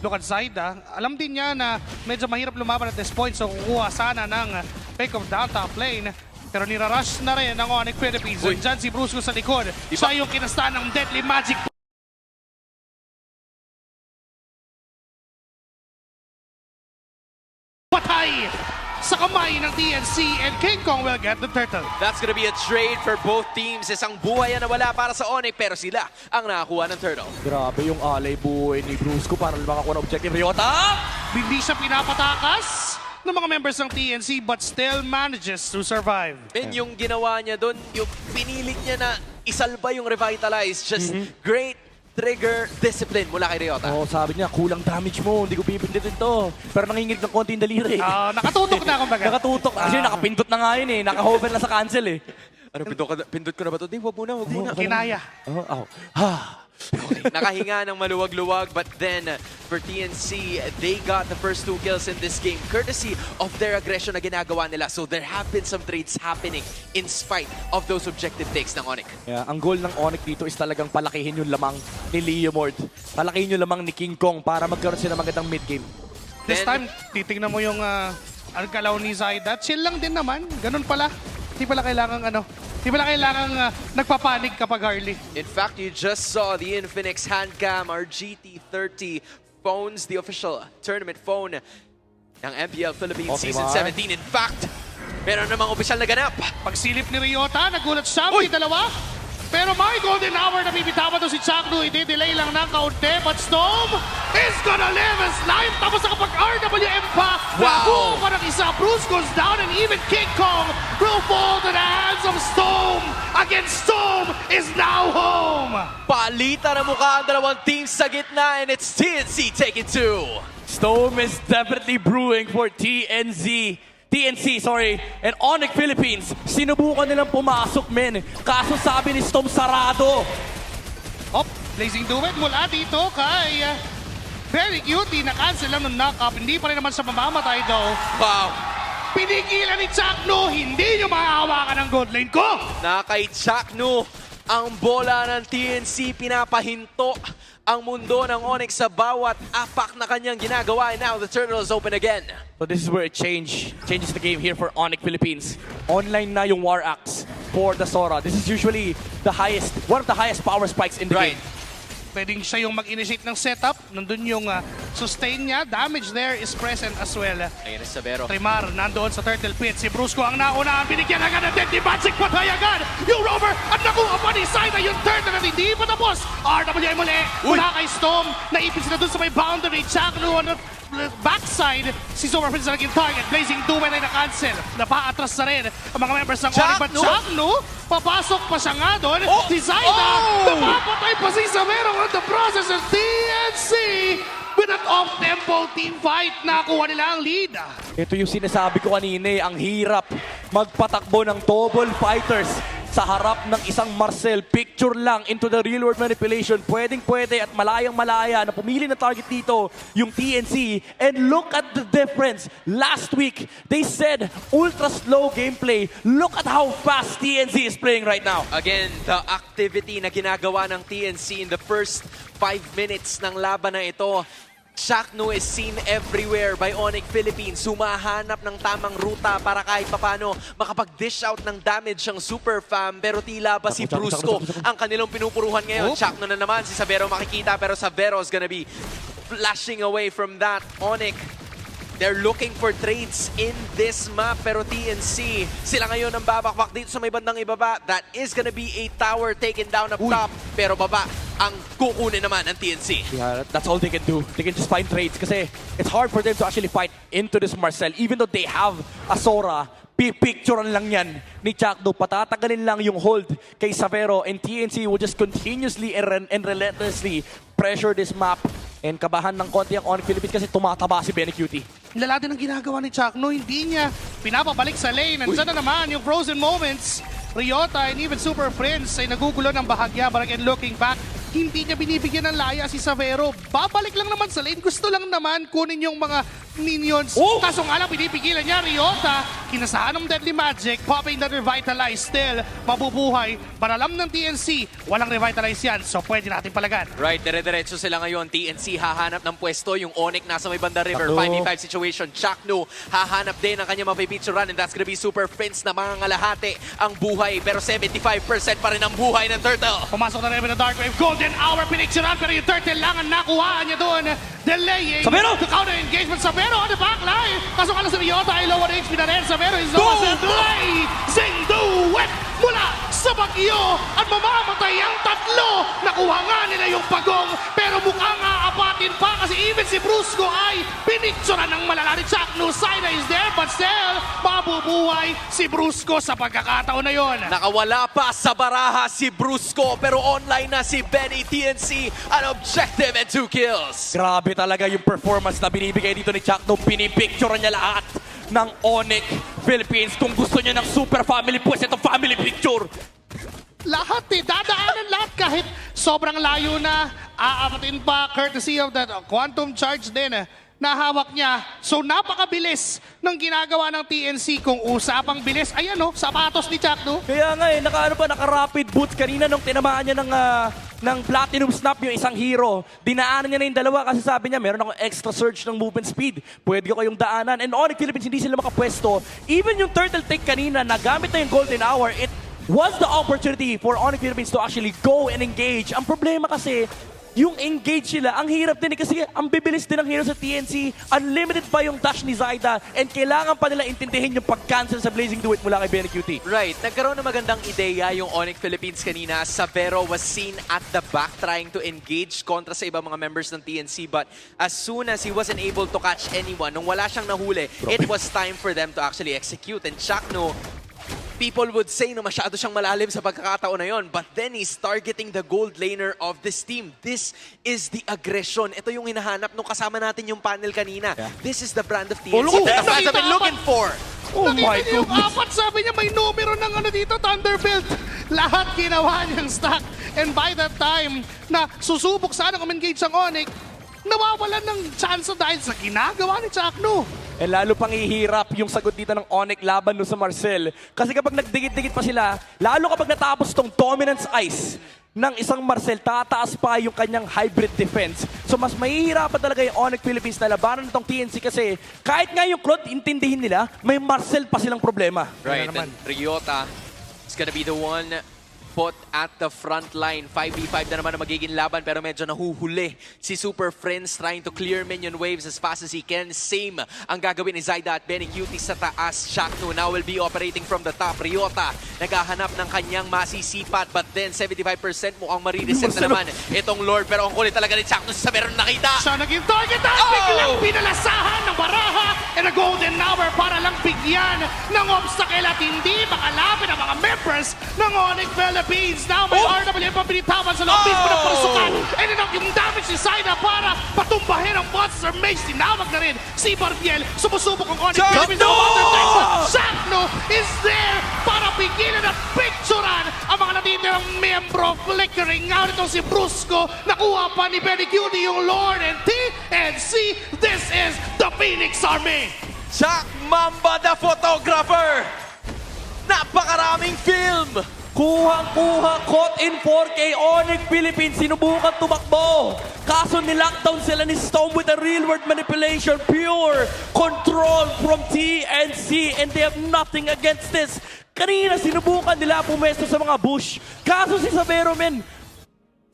Look at Zaida. Alam din niya na medyo mahirap lumaban at this point, so kukuha sana ng pick of down top lane. Pero nirarush na rin ng Onyx Philippines. Diyan si Brusco sa likod. Siya yung kinastaan ng Deadly Magic. Patay sa kamay ng TNC and King Kong will get the turtle. That's gonna be a trade for both teams. Isang buhay na wala para sa Onyx, pero sila ang nakakuha ng turtle. Grabe yung alay buhay ni Brusco para makakuha ng objective. Ryota! Hindi siya pinapatakas ng mga members ng TNC but still manages to survive. And yung ginawa niya doon, yung pinilit niya na isalba yung Revitalize. Just great trigger discipline mula kay Ryota. Oo, sabi niya, kulang damage mo, hindi ko pipindutin to. Pero nanginginig ng konti yung daliri. Nakatutok na kumbaga. Nakatutok. Actually, nakapindot na nga yun eh. Naka-hover na sa cancel eh. Ano, pindot ko na ba ito? Di, wag muna. Kinaya. Okay, nakahinga ng maluwag-luwag, but then for TNC, they got the first 2 kills in this game courtesy of their aggression na ginagawa nila. So there have been some trades happening in spite of those objective takes ng Onyx. Yeah, ang goal ng Onyx dito is talagang palakihin yung lamang ni Leomord. Palakihin yung lamang ni King Kong para magkaroon sila magandang mid-game. This time, titignan mo yung galaw ni Zaida. Chill lang din naman. Ganun pala. Hindi pala kailangan nagpapanig kapag Harley. In fact, you just saw the Infinix handcam, our GT30 phones, the official tournament phone ng Mpl Philippines Season 17. In fact, meron namang opisyal na ganap. Pagsilip ni Ryota, nagulat siya, may dalawa. Pero may golden hour na bibitawan to si Chaknu. I-delay lang ng kaunti, but Storm is gonna live his life. Tapos nakapag-RWM pa. Nabuo pa ng isa. Bruce goes down and even King Kong will fall to the hands of Storm. Again, Storm is now home. Palitan ang mukha ang dalawang teams sa gitna, and it's TNC taking 2. Storm is definitely brewing for TNC, and Onyx Philippines. Sinubukan nilang pumasok, men. Kaso sabi ni Storm, sarado. Blazing Duet mula dito kay Very Cutie. Na-cancel lang ng knock-up. Hindi pa rin naman siya mamamatay daw. Wow. Pinigilan ni Chaknu. Hindi nyo mahahawakan ang gold lane ko. Na kay Chaknu, ang bola ng TNC pinapahinto ang mundo ng Onyx sa bawat apak na kanyang ginagawa. And now the turtle is open again. So this is where it changes the game here for Onyx Philippines. Online na yung War Axe for the Sora. This is usually one of the highest power spikes in the game. Pwedeng siya yung mag-initiate ng setup. Nandun yung sustain niya. Damage there is present as well. Ayan si Sabero. Trimar nandoon sa Turtle Pit. Si Brusco ang naunaan. Binigyan agad ng Deadly Magic. Patay agad. Yung Rover at nakuha pa ni Zaida yung turtle at hindi pa tapos. RWM muli. Mula kay Storm. Naipin sila dun sa may boundary. Chaknu on the backside. Si Super Prince na naging target. Blazing Duet ay na-cancel. Napaatras na rin ang mga members ng Onyx. But Chaknu, papasok pa siya nga doon. Si Zaida, napapatay pa si Sabero on the process of TNC. With an off-tempo team fight, nakuha nila ang lead. Ito yung sinasabi ko kanina eh, ang hirap magpatakbo ng double fighters sa harap ng isang Marcel. Picture lang into the real world manipulation. Pwedeng-pwede at malayang-malaya na pumili na target dito yung TNC. And look at the difference. Last week, they said ultra slow gameplay. Look at how fast TNC is playing right now. Again, the activity na ginagawa ng TNC in the first 5 minutes ng laban na ito. Chaknu is seen everywhere by Onyx Philippines. Humahanap ng tamang ruta para kahit papano makapag-dish out ng damage ang Super Fam. Pero tila ba si Brusco ang kanilang pinupuruhan ngayon. Chaknu na naman, si Sabero makikita pero Sabero is gonna be flashing away from that. Onyx They're looking for trades in this map, pero TNC, sila ngayon ang babakbak dito sa may bandang ibaba. That is gonna be a tower taken down up top, pero baba ang kukunin naman ng TNC. Yeah, that's all they can do. They can just find trades kasi it's hard for them to actually fight into this Marcel. Even though they have a Sora, pipicturean lang yan ni Chakdo. Patatagalin lang yung hold kay Savero, and TNC will just continuously and relentlessly pressure this map. And kabahan ng konti ang Onyx Philippines kasi tumataba si Benny Cutie. Lala din ang ginagawa ni Chakno, hindi niya pinapabalik sa lane. Nandiyan na naman yung frozen moments. Ryota and even Super Prince ay nagugulo ng bahagya. But again, looking back, hindi niya binibigyan ng laya si Savero. Babalik lang naman sa lane. Gusto lang naman kunin yung mga minions. Kaso nga lang, pinipigilan niya. Ryota, kinasahan ng Deadly Magic, popping the Revitalize. Still, mabubuhay. Banalam ng TNC, walang Revitalize yan. So pwede natin palagan. Right, dire-diretso sila ngayon. TNC hahanap ng pwesto. Yung Onyx nasa may banda river. 5v5 situation. Chakno hahanap din ang kanyang mapipicturean, and that's gonna be Super Prince na mga ngalahati ang buhay. Pero 75% pa rin ang buhay ng Turtle. Pumasok na rin na Dark Wave. Golden Hour pinicturean, pero yung Turtle lang ang nakuhaan niya doon. Delaying the counter engagement. Savero on the backline. Kaso kala si Ryota ay lower HP na rin. Savero is almost a blazing duet mula sa bagyo at mamamatay ang tatlo. Nakuha nga nila yung pagong, pero mukhang aapatin pa kasi even si Brusco ay pinicturean ng malala ni Chakno. Saida is there, but still mabubuhay si Brusco sa pagkakataon na yon. Nakawala pa sa baraha si Brusco, pero online na si Benny. TNC an objective and 2 kills. Grabe talaga yung performance na binibigay dito ni Chakno. Pinipicture niya lahat ng Onyx Philippines. Kung gusto niya ng super family, pues ito family picture. Lahat dadaanan lahat kahit sobrang layo na, aapatin pa courtesy of that quantum charge din na hawak niya. So napakabilis ng ginagawa ng TNC. Kung usapang bilis, ayan sapatos ni Chakno. Kaya nga naka-rapid boots kanina nung tinamaan niya ng Platinum Snap yung isang hero. Dinaanan niya na yung dalawa kasi sabi niya, meron akong extra surge ng movement speed. Pwede ko kayong daanan. And Onyx Philippines, hindi sila makapwesto. Even yung turtle take kanina, nagamit na yung Golden Hour, it was the opportunity for Onyx Philippines to actually go and engage. Ang problema kasi, yung engage sila, ang hirap din kasi ang bibilis din ng hero sa TNC. Unlimited pa yung dash ni Zaida, and kailangan pa nila intindihin yung pag-cancel sa Blazing Duet mula kay Benny Cutie. Right, nagkaroon ng magandang ideya yung Onyx Philippines kanina. Savero was seen at the back trying to engage kontra sa ibang mga members ng TNC, but as soon as he wasn't able to catch anyone, nung wala siyang nahuli, it was time for them to actually execute. And Chakno, people would say na masyado siyang malalim sa pagkakataon na yon, but then he's targeting the gold laner of this team. This is the aggression. Ito yung hinahanap nung kasama natin yung panel kanina. This is the brand of TNC that the fans have been looking for. Oh my goodness. Yung apat, sabi niya may numero ng dito, Thunderbelt. Lahat ginawa niyang stack. And by that time na susubok sana engage ang Onyx, nawawalan ng chance dahil sa ginagawa ni Chakno. Eh lalo pang ihirap yung sagot dito ng Onyx laban no sa Marcel. Kasi kapag nagdikit-dikit pa sila, lalo kapag natapos tong Dominance Ice ng isang Marcel, tataas pa yung kanyang hybrid defense. So mas mahihirapan talaga yung Onyx Philippines na labanan nitong TNC kasi kahit nga yung Claude, intindihin nila, may Marcel pa silang problema. Right, and Ryota is gonna be the one put at the front line. 5v5 na naman ang magiging laban, pero medyo nahuhuli si Super Friends trying to clear minion waves as fast as he can. Same ang gagawin ni Zaida at Benny Cutie sa taas. Chakno now will be operating from the top. Ryota naghahanap ng kanyang masisipat, but then 75% mukhang marireset na naman itong Lord, pero ang kulit talaga ni Chakno sa meron nakita. Siya naging target at biglang pinalasahan ng baraha and a golden hour para lang bigyan ng obstacle at hindi makalapit ang mga members ng Onyx Philippines. Now may RW pa pinitawan sa loob mismo ng pasukan. And enough yung damage ni Zaida para patumbahin ang Monster Mage. Tinawag na rin si Barbiel. Sumusubok ang Onyx Philippines. Chakno is there para pigilan at picturean ang mga natitirang membro. Flickering out itong si Brusco. Nakuha pa ni Benny Cutie yung Lord and TNC. This is the Phoenix Army. Jack Mamba the photographer. Napakaraming film. Kuhang-kuha, caught in 4K, Onyx Philippines, sinubukan tumakbo. Kaso nilockdown sila ni Storm with a real-world manipulation, pure control from TNC, and they have nothing against this. Kanina sinubukan nila pumesto sa mga bush. Kaso si Savero, men,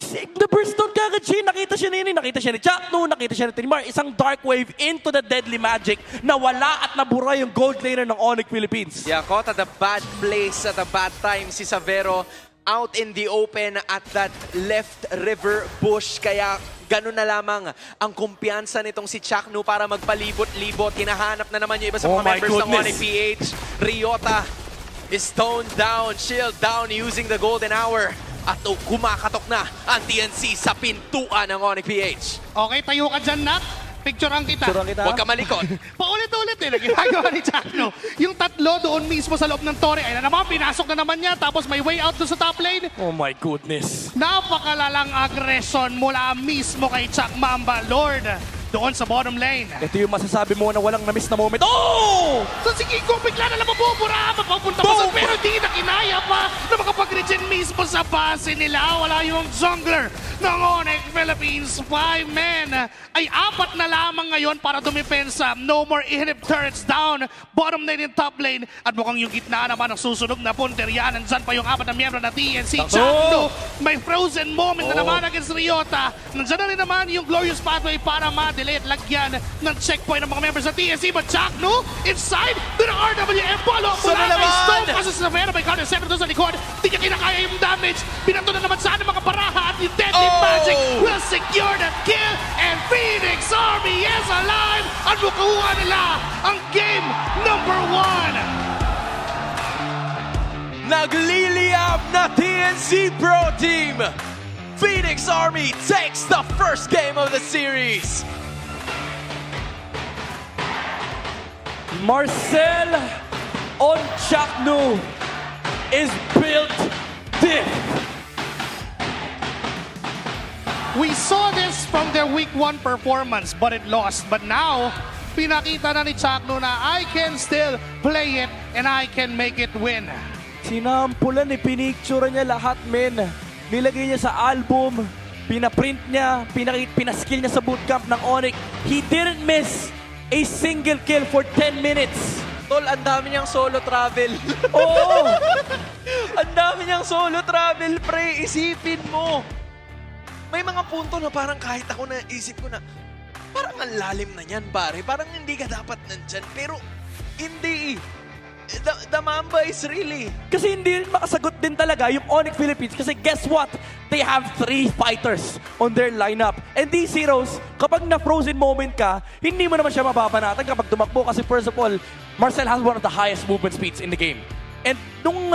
The burst down kagad siya. Nakita siya ni nakita siya ni Chakno, nakita siya ni Tinmar. Isang dark wave into the deadly magic na wala at nabura yung gold laner ng Onyx Philippines. Yeah, caught at the bad place at a bad time si Savero out in the open at that left river bush. Kaya ganun na lamang ang kumpiyansa nitong si Chakno para magpalibot-libot. Hinahanap na naman yung iba sa mga members ng Onyx PH. Ryota is toned down, shield down using the golden hour. At kumakatok na ang TNC sa pintuan ng Onyx PH. Okay, tayo ka dyan, Nat. Picturean kita. Huwag ka malikot. Paulit-ulit na ginagawa ni Chakno. Yung tatlo doon mismo sa loob ng tore. Ay na naman, pinasok na naman niya. Tapos may way out doon sa top lane. Oh my goodness. Napakalalang aggression mula mismo kay Chak Mamba Lord. Doon sa bottom lane. Ito yung masasabi mo na walang na-miss na moment. Oh! So si Kiko bigla na lang mabubura. Mapapunta pa sa pero di na kinaya pa na makapag-regen mismo sa base nila. Wala yung jungler ng Onyx Philippines. 5 men ay 4 na lamang ngayon para dumipensa. No more inhib turrets down. Bottom lane and top lane. At mukhang yung gitna naman ang susunog na punteriya. Nandyan pa yung 4 na miyembro na TNC. Chakno, may frozen moment na naman against Ryota. Nandyan na rin naman yung glorious pathway para delay at lagyan ng checkpoint ng mga members ng TNC. But Chakno, inside, doon ang RWM. Follow up mula kay Stone. Kasi sa Savera, may counter 7 doon sa likod. Di niya kinakaya yung damage. Binato na naman sana mga baraha at yung deadly magic will secure the kill. And Phoenix Army is alive. At makuha nila ang game number 1. Nagliliyab na TNC Pro Team. Phoenix Army takes the first game of the series. Marcel on Chakno is built diff. We saw this from their week 1 performance, but it lost. But now, pinakita na ni Chakno na I can still play it and I can make it win. Sinampulan ni pinicture niya lahat, men. Nilagay niya sa album, pinaprint niya, pinaskill niya sa bootcamp ng Onyx. He didn't miss a single kill for 10 minutes. Tol, ang dami niyang solo travel. Oo! Ang dami niyang solo travel, pre. Isipin mo. May mga punto na parang kahit ako na isip ko na, parang ang lalim na niyan, pare. Parang hindi ka dapat nandyan. Pero, hindi. The Mamba is really... Kasi hindi rin makasagot din talaga yung Onyx Philippines. Kasi guess what? They have 3 fighters on their lineup. And these heroes, kapag na-frozen moment ka, hindi mo naman siya mababanatan kapag tumakbo. Kasi first of all, Marcel has one of the highest movement speeds in the game. And nung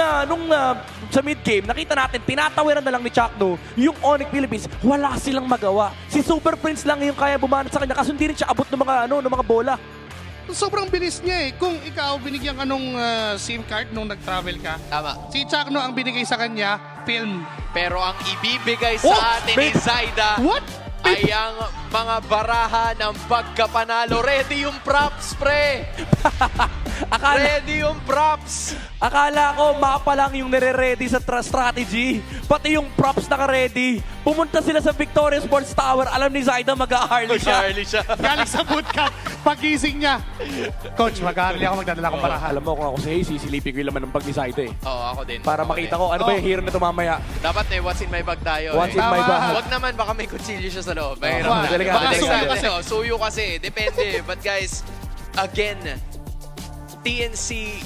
sa mid-game, nakita natin, tinatawiran na lang ni Chakno yung Onyx Philippines. Wala silang magawa. Si Super Prince lang yung kaya bumanat sa kanya kasi hindi rin siya abot ng mga bola. Sobrang bilis niya eh. Kung ikaw binigyan ka nung SIM card nung nag-travel ka. Tama. Si Chakno ang binigay sa kanya, film. Pero ang ibibigay sa atin ni Zaida ay ang mga baraha ng pagkapanalo. Ready yung props, pre! Ready yung props! Akala ko mapa lang yung nire-ready sa strategy. Pati yung props naka-ready. Pumunta sila sa Victoria Sports Tower. Alam ni Zaida mag-a-Harley siya. Galing sa bootcamp. Pagising niya. Coach, mag-a-Harley ako, magdadala akong baraha. Alam mo kung ako si Hayes, sisilipin ko yung laman ng bag ni Zaida eh. Oo, ako din. Para makita ko, ano ba yung hero nito mamaya. Dapat what's in my bag tayo. What's in my bag? Wag naman, baka may kutsilyo siya sa loob. Suyo kasi. Depende. But guys, again, TNC,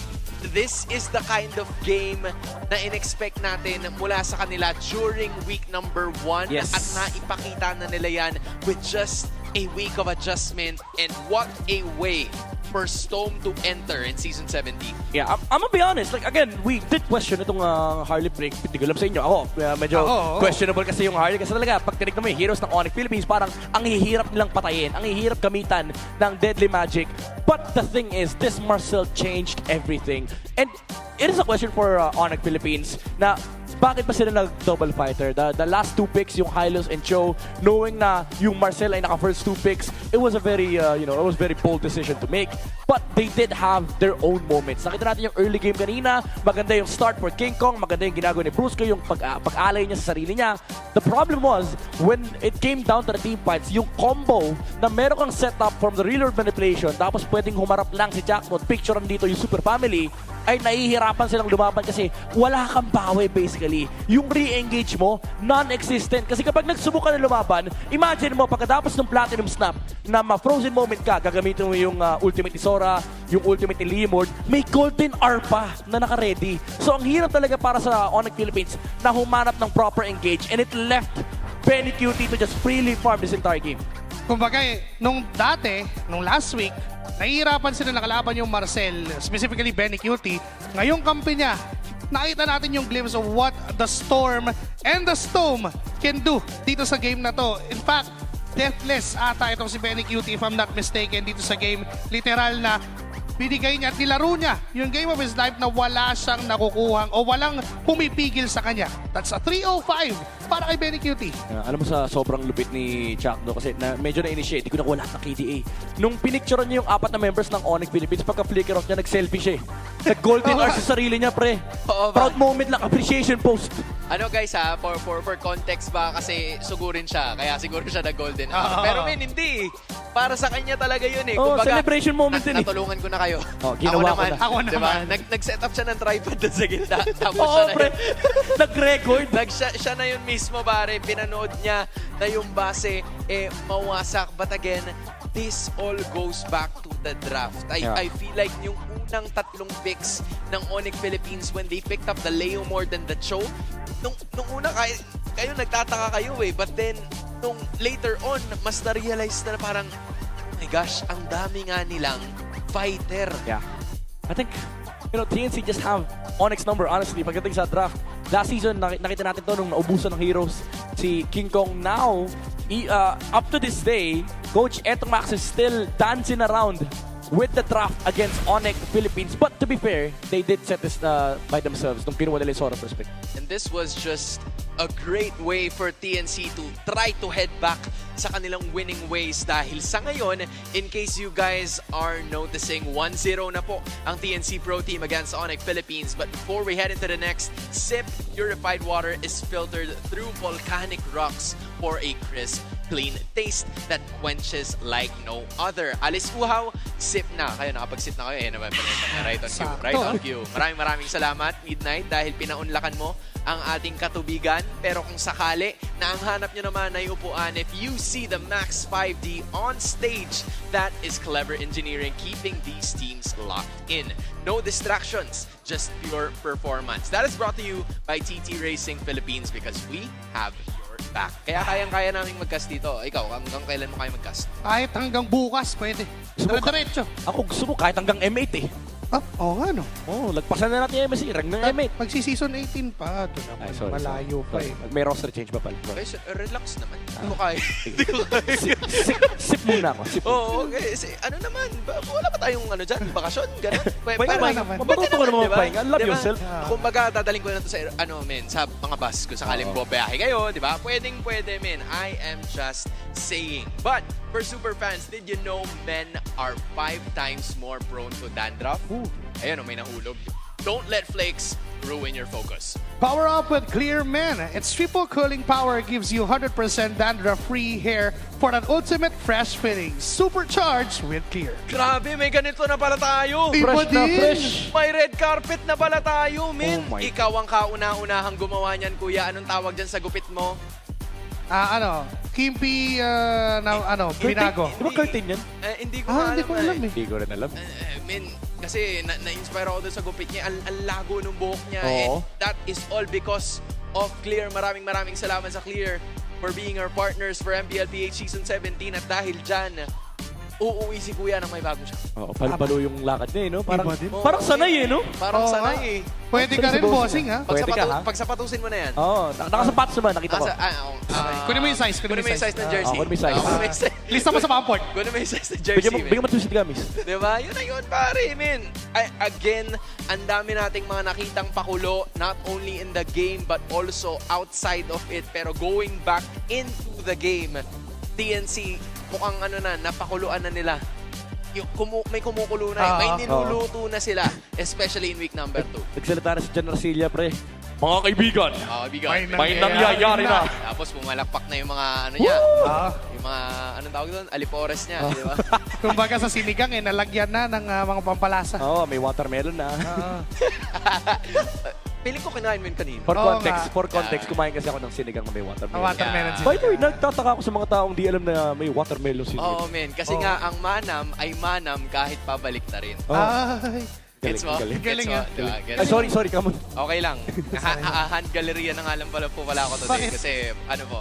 this is the kind of game na in-expect natin mula sa kanila during week number 1. Yes. At naipakita na nila yan with just a week of adjustment. And what a way for Stone to enter in Season 17. Yeah, I'm gonna be honest. Like, again, we did question itong Harley break. Hindi ko alam sa inyo. Ako, medyo questionable kasi yung Harley. Kasi talaga, pag tinignan mo yung heroes ng Onyx Philippines, parang ang hihirap nilang patayin. Ang hihirap gamitan ng deadly magic. But the thing is, this Marcel changed everything. And it is a question for Onyx Philippines na bakit ba sila nag-double fighter? The last 2 picks, yung Hylos and Cho, knowing na yung Marcel ay naka-first 2 picks, it was a very, it was very bold decision to make. But they did have their own moments. Nakita natin yung early game kanina, maganda yung start for King Kong, maganda yung ginagawa ni Brusco, yung pag-alay niya sa sarili niya. The problem was, when it came down to the team fights, yung combo na meron kang setup from the real world manipulation, tapos pwedeng humarap lang si Jackpot, picturean dito yung Super Family, ay nahihirapan silang lumaban kasi wala kang bawi basically. Yung re-engage mo, non-existent. Kasi kapag nagsubok ka na lumaban, imagine mo pagkatapos ng Platinum Snap na ma-frozen moment ka, gagamitin mo yung ultimate ni Sora, yung ultimate ni Leomord, may Golden R pa na naka-ready. So ang hirap talaga para sa Onyx Philippines na humanap ng proper engage and it left Benny Cutie to just freely farm this entire game. Kumbaga, nung last week, nahihirapan sila nakalaban yung Marcel, specifically Benny Cutie. Ngayong kampi niya, nakita natin yung glimpse of what the Storm and the Storm can do dito sa game na to. In fact, deathless ata itong si Benny Cutie if I'm not mistaken dito sa game. Literal na binigay niya at nilaro niya yung game of his life na wala siyang nakukuhang o walang pumipigil sa kanya. That's a 305 para kay Benny Cutie. Alam mo sa sobrang lupit ni Chuck do kasi na medyo na-initiate, di ko nakuha lahat ng KDA. Nung pinicturean niya yung 4 na members ng Onyx Philippines, pagka-flicker off niya, nag-selfie siya. Nag-golden R sa sarili niya, pre. Proud moment lang, appreciation post. Ano guys ha, for context ba kasi sugurin siya, kaya siguro siya nag-golden hour. Pero hindi. Para sa kanya talaga yun eh. Kumbaga, celebration moment din eh. Natulungan ko na kayo. Ginawa ko na. Ako naman. Diba? Nag-set up siya ng tripod doon sa gitna. Tapos siya na yun. Nag-record. Siya na yun mismo, pare. Pinanood niya na yung base mawasak. But again, this all goes back to the draft. I feel like yung unang 3 picks ng Onyx Philippines when they picked up the Leomord and the Cho, nung una kayo nagtataka kayo eh. But then, nung later on, mas na-realize na parang, oh my gosh, ang dami nga nilang fighter. Yeah. I think, TNC just have Onyx number, honestly, pagdating sa draft. Last season, nakita natin to nung naubusan ng heroes si King Kong. Now, up to this day, Coach Etong Max is still dancing around with the draft against Onyx Philippines. But to be fair, they did set this by themselves nung kinuha nila yung Sora perspective. And this was just a great way for TNC to try to head back sa kanilang winning ways dahil sa ngayon, in case you guys are noticing, 1-0 na po ang TNC Pro Team against Onyx Philippines. But before we head into the next sip, purified water is filtered through volcanic rocks for a crisp, clean taste that quenches like no other. Alis uhaw, sip na. Kayo, nakapag-sip na kayo. Naman, right on cue. Right on cue. Maraming salamat, Midnight, dahil pinaunlakan mo ang ating katubigan. Pero kung sakali na ang hanap nyo naman ay upuan, if you see the Max 5D on stage, that is clever engineering keeping these teams locked in. No distractions, just pure performance. That is brought to you by TT Racing Philippines because we have your back. Kaya kayang-kaya namin mag-cast dito. Ikaw, hanggang kailan mo kayo mag-cast? Kahit hanggang bukas, pwede. Diretso. Ako gusto mo kahit hanggang M8 eh. Oo nga no. Lagpasan na natin yung MSC, rank ng M8. Magsi-season 18 pa. Ito naman, malayo pa eh. May roster change ba pala? Okay, so, relax naman. Hindi ko kaya. Hindi ko kaya. Sip muna ako. Okay. Ano naman? Wala pa tayong dyan? Bakasyon? Ganun? Pwede naman. Matuto ka naman magpahinga. Love yourself. Kumbaga, dadaling ko na ito sa mga bus. Kung sakaling bumabiyahe kayo, di ba? Pwede, men. I am just saying. But, for super fans, did you know men are 5 times more prone to dandruff? Ayun, may nahulog. Don't let flakes ruin your focus. Power up with Clear Men. Its triple cooling power gives you 100% dandruff-free hair for an ultimate fresh fitting. Supercharged with Clear. Grabe, may ganito na pala tayo. Fresh na fresh. May red carpet na pala tayo, men. Oh my Ikaw ang kauna-unahang gumawa niyan, kuya. Anong tawag dyan sa gupit mo? Kimpi, binago. Di ba curtain yan? Hindi ko alam eh. Hindi ko rin alam. Kasi na-inspire ako doon sa gupit niya. Ang lago ng buhok niya. Oo. And that is all because of Clear. Maraming salamat sa Clear for being our partners for Mpl Ph Season 17. At dahil dyan, uuwi si kuya nang may bago siya. Palo yung lakad niya eh, no? Parang sanay eh, no? Parang sanay eh. Pwede ka rin, bossing, ha? Pagsapatusin mo na yan. Nakasapatos naman, nakita ko. Kunin mo yung size. Kunin mo yung size ng jersey. Kunin mo yung size. Lista mo sa Pamport. Kunin mo yung size ng jersey. Bigyan mo twisted gamis. Diba? Yun na yun, pare, men. Again, ang dami nating mga nakitang pakulo, not only in the game, but also outside of it. Pero going back into the game, TNC, mukhang napakuluan na nila. May kumukulo na, may niluluto na sila, especially in week number 2. Nagsalita na si John Arcilia, pre. Mga kaibigan, may nangyayari na. Tapos pumalakpak na yung mga niya. Yung mga, anong tawag doon? Alipores niya, di ba? Kumbaga sa sinigang nalagyan na ng mga pampalasa. Oo, may watermelon na. Feeling ko kinain mo yun kanina. For context, kumain kasi ako ng sinigang na may watermelon. Watermelon By the way, nagtataka ako sa mga taong di alam na may watermelon sinigang. Oo, men. Kasi nga, ang manam ay manam kahit pabalik na rin. Ay. Gets mo? Galing. Gets mo? Diba? Ay, sorry, come on. Okay lang. Hand galleria na nga lang pala po pala ako today. Kasi, ano po,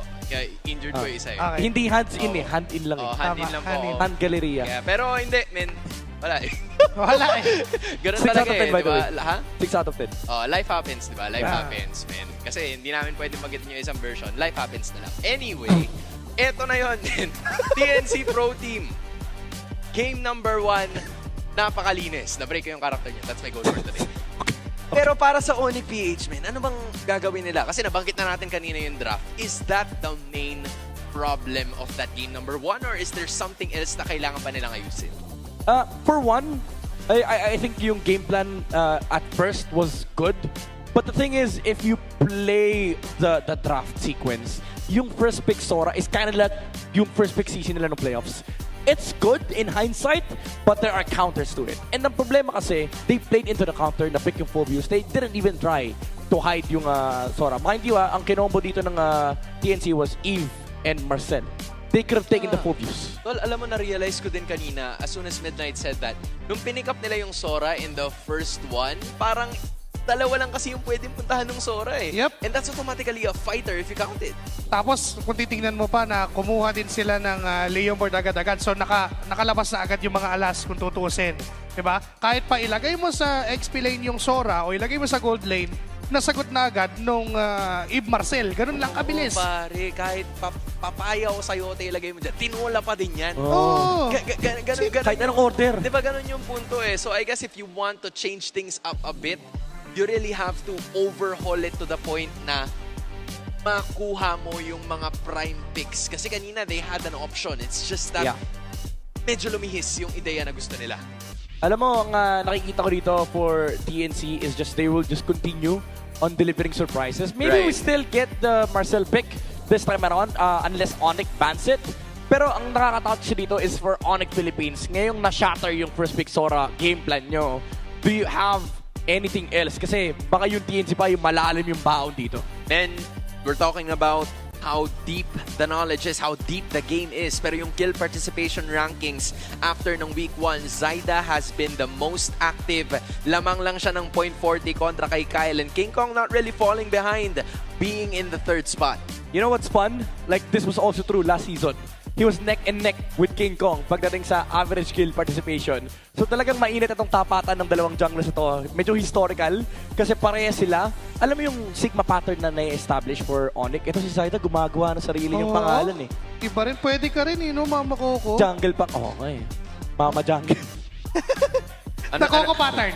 injured ko isa eh. Hindi hands in eh, hand in lang eh. Hand in lang po. Hand galleria. Pero hindi, men. Wala eh. Wala eh. Ganun 6 out talaga of 10 eh, by the diba? way. Ha? 6 out of 10. Life happens, di ba? Life happens, man. Kasi hindi namin pwede mag-get yung isang version. Life happens na lang. Anyway, eto na yun din. TNC Pro Team. Game number 1, napakalinis. Na-break ko yung character niya. That's my goal for today. Pero para sa Mpl PH, man, ano bang gagawin nila? Kasi nabanggit na natin kanina yung draft. Is that the main problem of that game number 1? Or is there something else na kailangan pa nilang ayusin? For one, I think yung game plan at first was good. But the thing is, if you play the draft sequence, yung first pick Sora is kind of like yung first pick season nila ng playoffs. It's good in hindsight, but there are counters to it. And ang problema kasi, they played into the counter na pick yung Phobius. They didn't even try to hide yung Sora. Mind you, ang kinombo dito ng TNC was Eve and Marcel. They could have taken the Phobius. Tol, alam mo, na-realize ko din kanina, as soon as Midnight said that, nung pinick up nila yung Sora in the first one, parang dalawa lang kasi yung pwedeng puntahan ng Sora eh. Yep. And that's automatically a fighter if you count it. Tapos, kung titingnan mo pa na kumuha din sila ng Leonboard agad-agad. So, nakalabas na agad yung mga alas kung tutuusin. Diba? Kahit pa ilagay mo sa XP lane yung Sora o ilagay mo sa gold lane, nasagot na agad nung Eve Marcel. Ganun lang kabilis. Oo, pare, kahit papaya o sayote ilagay mo dyan, tinula pa din yan. Oo. Ganun, kahit anong order. Di ba ganun yung punto eh? So I guess if you want to change things up a bit, you really have to overhaul it to the point na makuha mo yung mga prime picks. Kasi kanina they had an option. It's just that medyo lumihis yung ideya na gusto nila. Alam mo, ang nakikita ko dito for TNC is just they will just continue on delivering surprises. Maybe we still get the Marcel pick this time around unless Onyx bans it. Pero ang nakakatakot siya dito is for Onyx Philippines. Ngayong na-shatter yung first pick Sora game plan nyo, do you have anything else? Kasi baka yung TNC pa yung malalim yung baon dito. Then, we're talking about how deep the knowledge is, how deep the game is. Pero yung kill participation rankings after ng week 1, Zyda has been the most active. Lamang lang siya ng 0.40 kontra kay Kyle. And King Kong not really falling behind, being in the 3rd spot. You know what's fun? Like, this was also true last season. He was neck and neck with King Kong pagdating sa average kill participation. So talagang mainit itong tapatan ng dalawang junglers ito. Medyo historical kasi pareha sila. Alam mo yung Sigma pattern na na-establish for Onyx? Ito si Zyda gumagawa na sarili yung pangalan eh. Iba rin, pwede ka rin eh, no, Mama Coco? Jungle pa. Okay. Mama Jungle. Coco pattern.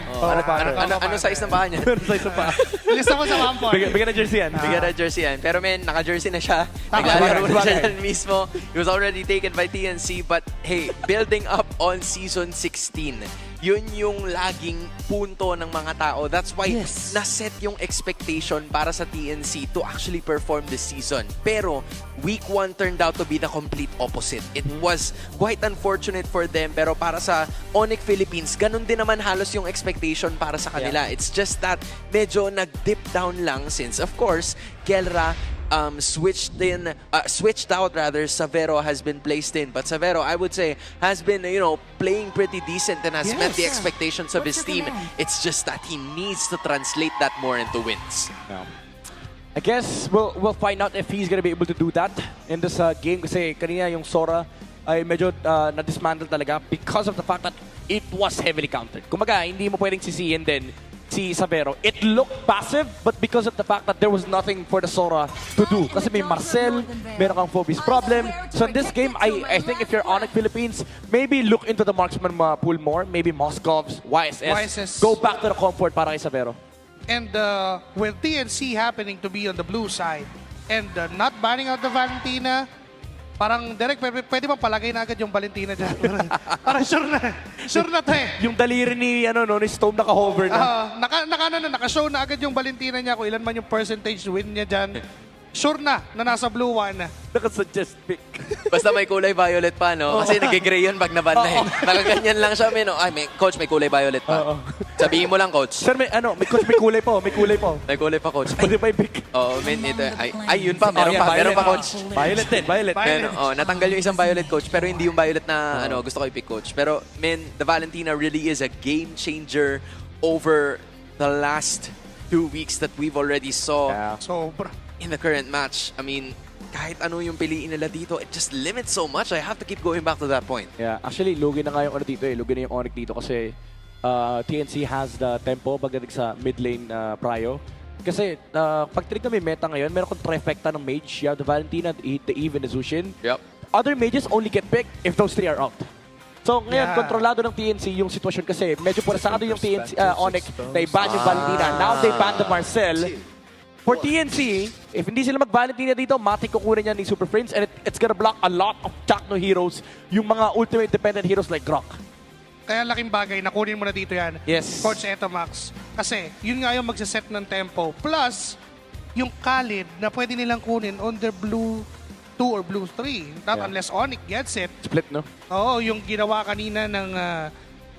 Ano size ng paa niya? Ano size ng paa? Lista mo sa 1 point. Bigyan na jersey yan. Bigyan na jersey yan. Pero men, naka-jersey na siya. Naglalaro na siya mismo. He was already taken by TNC. But hey, building up on Season 16, yun yung laging punto ng mga tao. That's why naset yung expectation para sa TNC to actually perform this season. Pero week 1 turned out to be the complete opposite. It was quite unfortunate for them. Pero para sa Onyx Philippines, ganun din naman halos yung expectation para sa kanila. It's just that medyo nag-dip down lang since, of course, Kelra switched out rather. Savero has been placed in, but Savero, I would say, has been playing pretty decent and has met the expectations of his team. It's just that he needs to translate that more into wins. I guess we'll find out if he's gonna be able to do that in this game kasi kanina yung Sora ay medyo na-dismantle talaga because of the fact that it was heavily countered. Kumaga, hindi mo pwedeng sisihin din si Savero. It looked passive, but because of the fact that there was nothing for the Sora to do. Kasi may Marcel, meron kang Phobius problem. So in this game, I think if you're Onyx Philippines, maybe look into the marksman pool more. Maybe Moscov's, YSS. Go back to the comfort para kay Savero. And with TNC happening to be on the blue side and not banning out the Valentina, parang direct, pwede bang palagay na agad yung Valentina dyan? Parang sure na to eh. Yung daliri ni Stone naka-hover na. Naka-show na agad yung Valentina niya kung ilan man yung percentage win niya dyan. sure na nasa blue one. Nakasuggest pick. Basta may kulay violet pa, no? Kasi nag-gray yun pag naban na eh. Nakaganyan lang siya, no? Ay, coach, may kulay violet pa. Sabihin mo lang, coach. Sir, may coach, may kulay po. May kulay po. May kulay pa, coach. Pwede pa i-pick. Oo, ito. Ay, yun pa. Meron pa, coach. Violet din, violet. Natanggal yung isang violet, coach. Pero hindi yung violet na gusto ko i-pick, coach. Pero, the Valentina really is a game changer over the last 2 weeks that we've already saw in the current match. I mean, kahit ano yung piliin nila dito, it just limits so much. I have to keep going back to that point. Yeah, actually, lugi na nga yung dito eh. Lugi na yung Onyx dito kasi TNC has the tempo pagdating sa mid lane prio. Kasi pag tinig kami meta ngayon, meron kong trifecta ng mage. You have the Valentina, the Eve, and the Zushin. Yep. Other mages only get picked if those 3 are out. So ngayon, kontrolado ng TNC yung sitwasyon kasi medyo pursado yung TNC, Onyx na i-ban yung Valentina. Now they ban the Marcel. For TNC, if hindi sila mag-Valentina dito, matik kukunin niya ni Super Friends and it's gonna block a lot of Chakno heroes, yung mga ultimate dependent heroes like Grok. Kaya laking bagay, nakunin mo na dito yan. Yes. Coach Etomax. Kasi yun nga yung magsiset ng tempo. Plus, yung Khalid na pwede nilang kunin on their blue 2 or blue 3. Not unless Onyx gets it. Split, no? Oo, yung ginawa kanina ng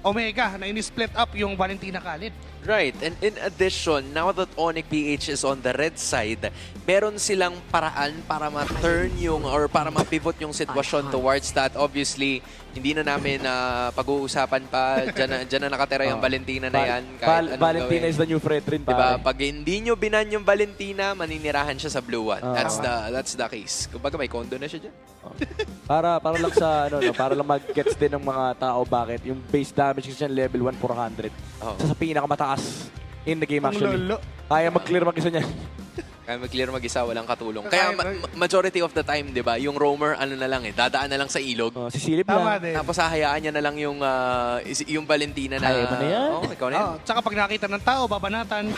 Omega na ini-split up yung Valentina Khalid. Right, and in addition, now that Mpl PH is on the red side, meron silang paraan para ma-turn yung or para ma-pivot yung sitwasyon towards that. Obviously, hindi na namin pag-uusapan pa. Diyan na nakatira yung Valentina na yan. Valentina is the new Fredrin. Diba? Pag hindi nyo binan yung Valentina, maninirahan siya sa blue one. That's the case. Kumbaga may condo na siya dyan. Para lang sa para lang mag-gets din ng mga tao bakit yung base damage kasi level 1 400. Sa pinakamataas in the game actually. Kaya mag-clear mag-isa niya. Kaya mag-clear mag-isa, walang katulong. Kaya majority of the time, 'di ba, yung roamer na lang dadaan na lang sa ilog. Sisilip lang. Tapos hahayaan niya na lang yung Valentina na. Kaya mo na yan. Ikaw na yan. Tsaka pag nakita ng tao, babanatan.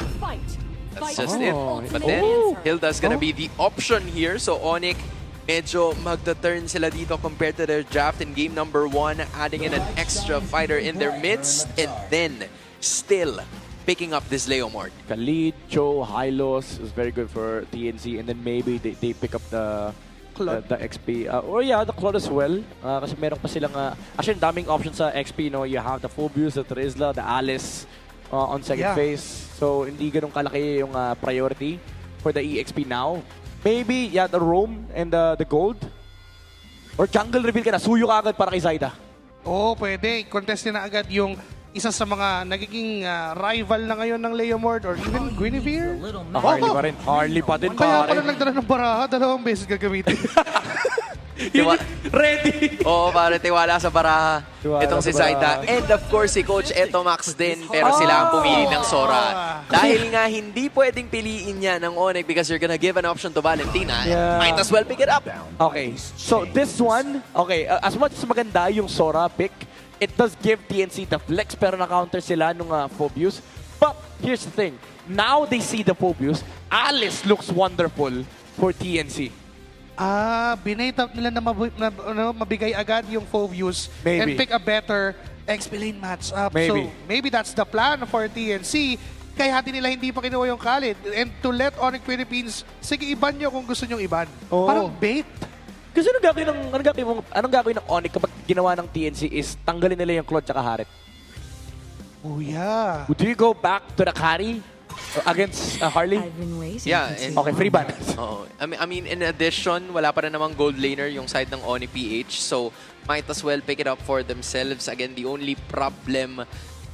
That's just it. But then, Hilda's gonna be the option here. So Onyx, medyo magta-turn sila dito compared to their draft in game number 1, adding in an extra fighter in their midst, and then still picking up this Leomord. Khalid, Cho, Hylos is very good for TNC, and then maybe they pick up the XP. The Claude as well. Kasi meron pa silang, actually daming options sa XP, no? You have the Phobius, the Trizla, the Alice on second phase. So hindi ganun kalaki yung priority for the EXP now. Maybe, the Roam and the Gold. Or jungle reveal ka na, suyo ka agad para kay Zaida. Oo, pwede. Contest na agad yung isa sa mga nagiging rival na ngayon ng Leomord or even Guinevere. Harley pa rin. Harley pa din. Kaya pala nagdala ng baraha, 2 beses gagamitin. Ready! Oo, pare, tiwala sa baraha. Itong si Zaida. And of course, si Coach Etomax din. Pero sila ang pumili ng Sora. Dahil nga, hindi pwedeng piliin niya ng Onyx because you're gonna give an option to Valentina. Might as well pick it up. Okay, so this one, as much as maganda yung Sora pick, it does give TNC the flex pero na-counter sila nung Phobius. But here's the thing, now they see the Phobius, Alice looks wonderful for TNC. Binate up nila na mabigay agad yung Phobius and pick a better XP lane matchup. So maybe that's the plan for TNC. Kaya nila hindi pa kinuha yung Khalid. And to let Onyx Philippines, sige, iban nyo kung gusto nyong iban. Parang bait. Kasi anong gagawin ng Onyx kapag ginawa ng TNC is tanggalin nila yung Claude tsaka Harit? Oh yeah. Would you go back to the carry against Harley? Yeah. Okay, free ban. I mean, in addition, wala pa rin namang gold laner yung side ng Onyx PH. So, might as well pick it up for themselves. Again, the only problem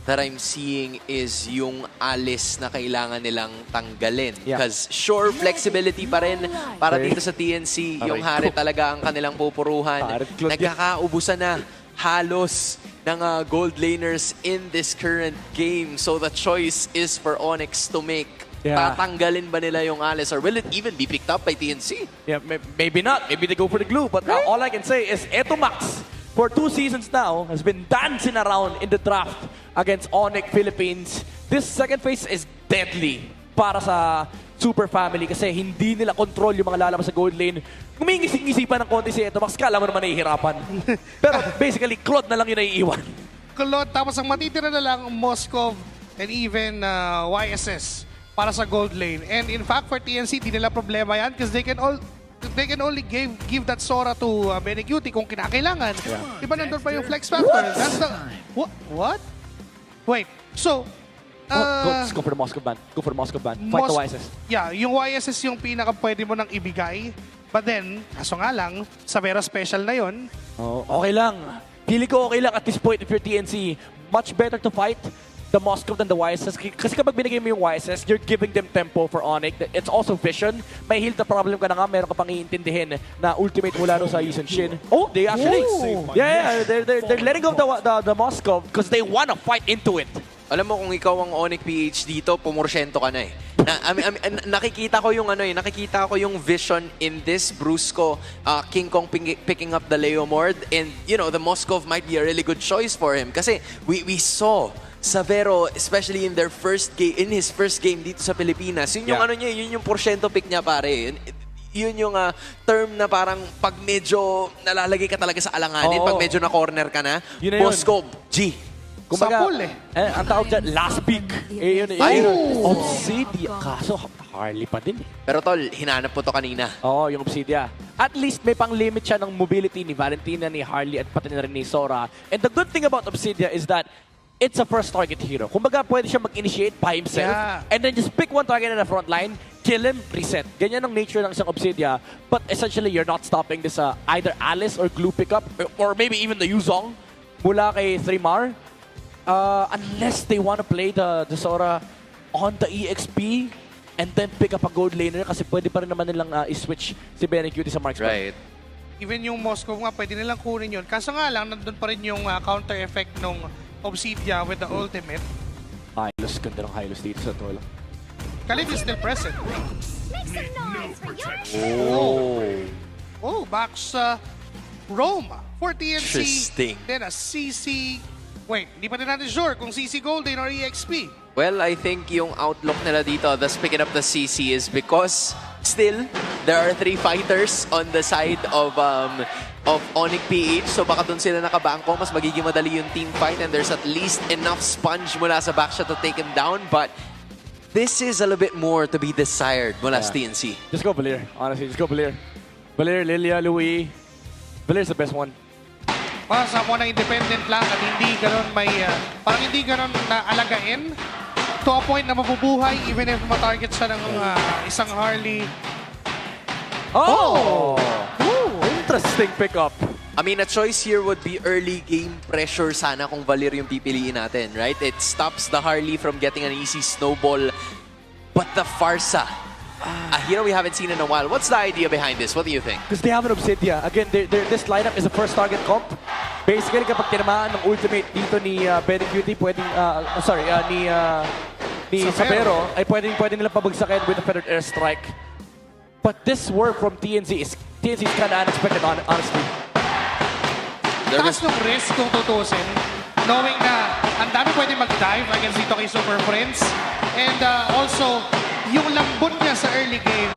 that I'm seeing is yung Alice na kailangan nilang tanggalin. Because sure, flexibility pa rin para dito sa TNC. Yung Harit talaga ang kanilang pupuruhan. Nagkakaubusan na halos ng gold laners in this current game. So the choice is for Onyx to make. Tatanggalin ba nila yung Alice or will it even be picked up by TNC? Yeah, maybe not. Maybe they go for the glue. But all I can say is Etomax, for 2 seasons now, has been dancing around in the draft against Onyx Philippines. This second phase is deadly para sa Super Family kasi hindi nila control yung mga lalabas sa gold lane. Kumingising-isipan ng konti si Etomax, kala mo naman nahihirapan. Pero basically, Claude na lang yung naiiwan. Claude, tapos ang matitira na lang Moskov and even YSS para sa gold lane. And in fact, for TNC, di nila problema yan because they can only give that Sora to Benecutie kung kinakailangan. Iba nandun pa yung flex factor. That's the... What? Wait, so... Go for the Moscow ban. Go for the Moscow ban. Fight the YSS. Yeah, yung YSS yung pinaka pwede mo nang ibigay. But then, kaso nga lang, sa Vera Special na yon. Oh, okay lang. Pili ko okay lang at this point if you're TNC. Much better to fight the Moscow than the YSS. Kasi kapag binigay mo yung YSS, you're giving them tempo for Onyx. It's also vision. May heal na problem ka na nga, meron ka pang iintindihin na ultimate mula no sa Yisun Shin. Oh, they actually... Yeah, they're letting go of the Moscow because they want to fight into it. Alam mo, kung ikaw ang Onyx PH dito, pumorsyento ka na eh. Nakikita ko yung vision in this Brusco, King Kong picking up the Leomord, and you know, the Moskov might be a really good choice for him. Kasi we saw Savero, especially in his first game dito sa Pilipinas, yun yung yun yung porsyento pick niya, pare. Yun yung term na parang pag medyo nalalagay ka talaga sa alanganin, pag medyo na corner ka na, Moskov, G. Kumbaga, ang tawag dyan, last pick. Obsidian. Kaso, Harley pa din eh. Pero tol, hinanap po to kanina. Oo, yung Obsidian. At least may pang-limit siya ng mobility ni Valentina, ni Harley, at pati na rin ni Sora. And the good thing about Obsidian is that it's a first target hero. Kumbaga, pwede siya mag-initiate by himself. And then just pick one target in the front line, kill him, reset. Ganyan ang nature ng isang Obsidian. But essentially, you're not stopping this either Alice or Glue pickup, or maybe even the Yuzong mula kay 3mar. Unless they want to play the Sora on the EXP and then pick up a gold laner kasi pwede pa rin naman nilang i-switch si Benecutie sa marksman. Right. Even yung Moscow nga, pwede nilang kunin yun. Kaso nga lang, nandun pa rin yung counter effect ng Obsidian with the ultimate. Hylos, ganda ng Hylos dito sa tol. Khalid is still present. Oh, back sa Rome for TNC. Interesting. Then a CC... Wait, hindi pa din natin sure kung CC Golden or EXP. Well, I think yung outlook nila dito, thus picking up the CC, is because still, there are 3 fighters on the side of Onyx PH. So baka dun sila nakabangko, mas magiging madali yung team fight and there's at least enough sponge mula sa backshot to take him down. But this is a little bit more to be desired mula sa TNC. Just go Valir, honestly, just go Valir. Valir, Lilia, Louis. Valir's the best one. Para sa mga independent lang at hindi ganun parang hindi ganun naalagain to a point na mabubuhay even if matarget siya ng isang Harley. Interesting pickup. I mean, a choice here would be early game pressure sana kung Valir yung pipiliin natin, right? It stops the Harley from getting an easy snowball. But the Farsa, a hero we haven't seen in a while. What's the idea behind this? What do you think? Because they have an Obsidian. Again, this lineup is a first target comp. Basically, kapag tinamaan ng ultimate dito ni Benecutie, pwedeng, ni Savero, ay pwedeng nila pabagsakin with a feathered airstrike. But this work from TNC is kind of unexpected, honestly. Taas ng risk kung tutusin, knowing na ang dami pwede mag-dive against dito kay Super Friends. And also, yung lambot niya sa early game,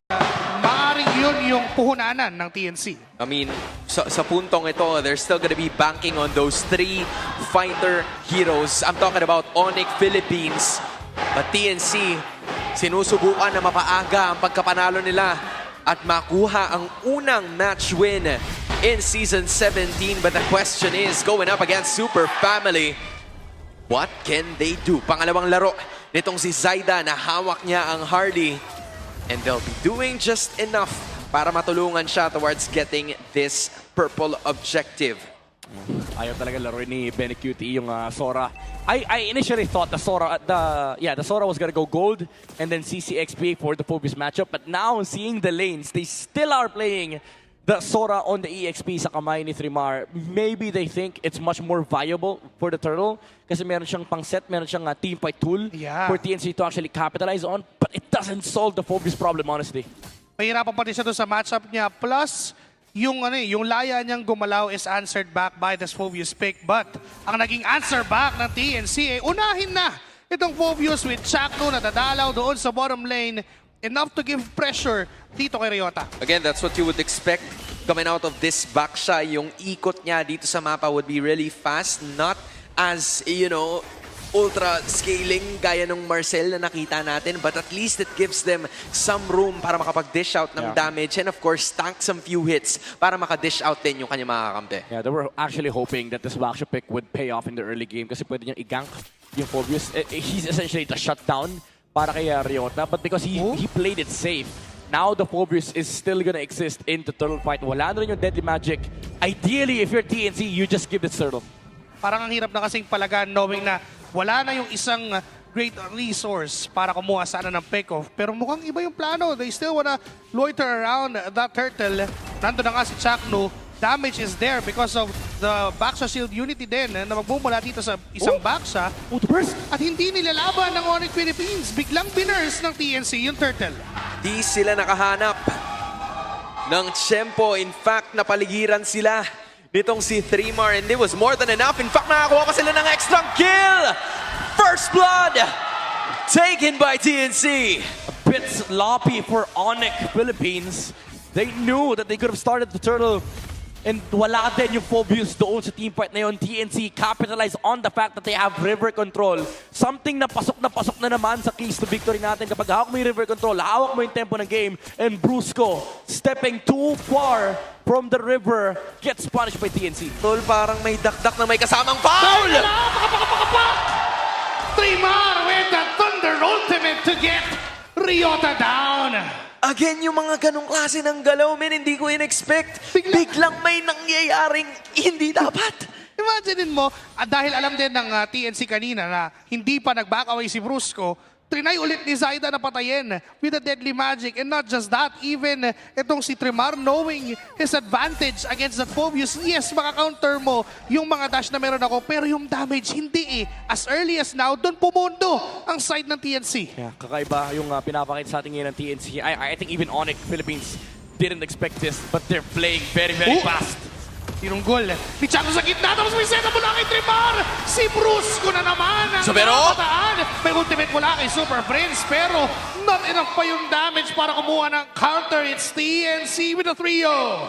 maaaring yun yung puhunanan ng TNC. I mean, sa puntong ito, they're still gonna be banking on those 3 fighter heroes. I'm talking about Onyx Philippines. But TNC, sinusubukan na mapaaga ang pagkapanalo nila at makuha ang unang match win in Season 17. But the question is, going up against Super Family, what can they do? Pangalawang laro nitong si Zaida na hawak niya ang Harley. And they'll be doing just enough para matulungan siya towards getting this purple objective. Ayaw talaga laruin ni Benecutie yung Sora. I initially thought the Sora was gonna go gold and then CCXP for the Phobius matchup. But now seeing the lanes, they still are playing the Sora on the EXP sa kamay ni 3mar. Maybe they think it's much more viable for the Turtle kasi meron siyang pang-set, meron siyang team fight tool for TNC to actually capitalize on. But it doesn't solve the Phobius problem, honestly. Mahirapan pa rin siya doon sa matchup niya. Plus, yung laya niyang gumalaw is answered back by the Phobius pick. But ang naging answer back ng TNC, unahin na itong Phobius with Chakno na dadalaw doon sa bottom lane. Enough to give pressure dito kay Ryota. Again, that's what you would expect coming out of this backsha. Yung ikot niya dito sa mapa would be really fast. Not as, ultra scaling gaya ng Marcel na nakita natin, but at least it gives them some room para makapag-dish out ng damage and of course tank some few hits para maka-dish out din yung kanyang mga kakampi. Yeah, they were actually hoping that this Baksha pick would pay off in the early game kasi pwede niyang i-gank yung Phobius. He's essentially the shutdown para kay Ryota, but because he played it safe, now the Phobius is still gonna exist in the turtle fight. Wala na rin yung Deadly Magic. Ideally, if you're TNC, you just give this turtle. Parang ang hirap na kasing palagan knowing na wala na yung isang great resource para kumuha sana ng pick-off. Pero mukhang iba yung plano. They still wanna loiter around that turtle. Nandun na nga si Chakno. Damage is there because of the Baksha Shield Unity din na magmumula dito sa isang Baksha. At hindi nilalaban ng Onyx Philippines. Biglang binurse ng TNC yung turtle. Di sila nakahanap ng tiyempo. In fact, napaligiran sila nitong si Thremar and it was more than enough. In fact, nakakuha pa sila ng extra kill! First blood taken by TNC. A bit sloppy for Onyx Philippines. They knew that they could have started the turtle and wala din yung Phobius doon sa team fight na yun. TNC capitalized on the fact that they have river control. Something na pasok na naman sa keys to victory natin. Kapag hawak mo yung river control, hawak mo yung tempo ng game, and Brusco stepping too far from the river gets punished by TNC. Tol, parang may dakdak na may kasamang foul! Thremar with the Thunder Ultimate to get Ryota down. Again, yung mga ganong klase ng galaw, men, hindi ko in-expect. Biglang may nangyayaring hindi dapat. Imagine mo, dahil alam din ng TNC kanina na hindi pa nag-back away si Brusco, trinay ulit ni Zaida na patayin with a Deadly Magic. And not just that, even itong si Thremar knowing his advantage against that Phobius. Yes, maka-counter mo yung mga dash na meron ako, pero yung damage hindi eh. As early as now, doon pumundo ang side ng TNC. Yeah, kakaiba yung pinapakita sa atin ngayon ng TNC. I think even Onyx Philippines didn't expect this, but they're playing very fast. Tinunggol ni Chakno sa gitna, tapos may setup mula kay Thremar. Si Brusco na naman ang nakapataan. May ultimate mula kay Super Prince, pero not enough pa yung damage para kumuha ng counter. It's TNC with a 3-0.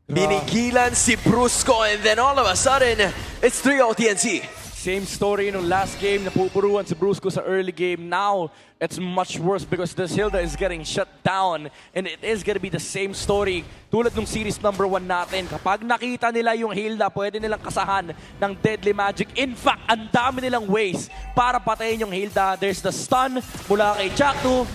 Binigilan si Brusco and then all of a sudden, it's 3-0 TNC. Same story in the last game, napupuruan si Brusco sa early game. Now, it's much worse because the Hilda is getting shut down and it is gonna be the same story tulad ng series number 1 natin. Kapag nakita nila yung Hilda, pwede nilang kasahan ng Deadly Magic. In fact, ang dami nilang ways para patayin yung Hilda. There's the stun mula kay Chakno.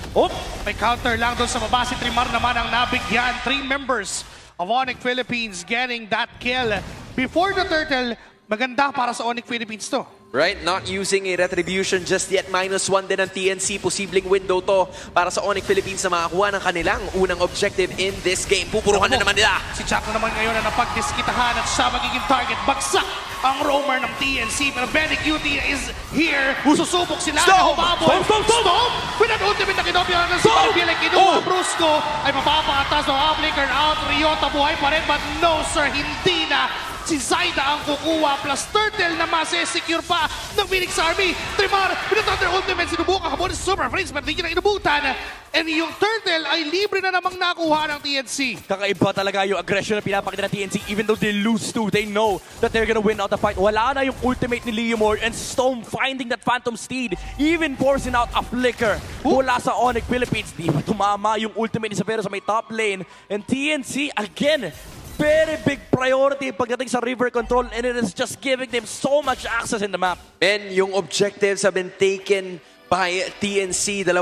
May counter lang doon sa baba. Si Thremar naman ang nabigyan. 3 members of Onyx Philippines getting that kill. Before the turtle, maganda para sa Onyx Philippines to. Right, not using a retribution just yet. -1 din ang TNC. Posibleng window to para sa Onyx Philippines na makakuha ng kanilang unang objective in this game. Pupuruhan na naman nila. Si Chakno naman ngayon na napagdiskitahan at siya magiging target. Bagsak ang roamer ng TNC. Pero Benny Cutie is here. Susubok sila na humabol. Stop! With that ultimate na kinopya ng Super Mpl kinuha Brusco ay mapapangatas ng half-flicker out. Ryota buhay pa rin, but no sir, hindi na. Si Zaida ang kukuha plus turtle na masesecure pa ng Phoenix Army. Thremar, pinatonder ultimate, sinubukan habon si Super Prince, pero hindi na inubutan. And yung turtle ay libre na namang nakuha ng TNC. Kakaiba talaga yung aggression na pinapakita ng TNC. Even though they lose to, they know that they're gonna win out the fight. Wala na yung ultimate ni Leomord and Stone finding that Phantom Steed, even forcing out a flicker mula sa Onyx Philippines. Di ba tumama yung ultimate ni Savero sa may top lane. And TNC, again, very big priority pagdating sa river control, and it is just giving them so much access in the map. Men, yung objectives have been taken by TNC. 2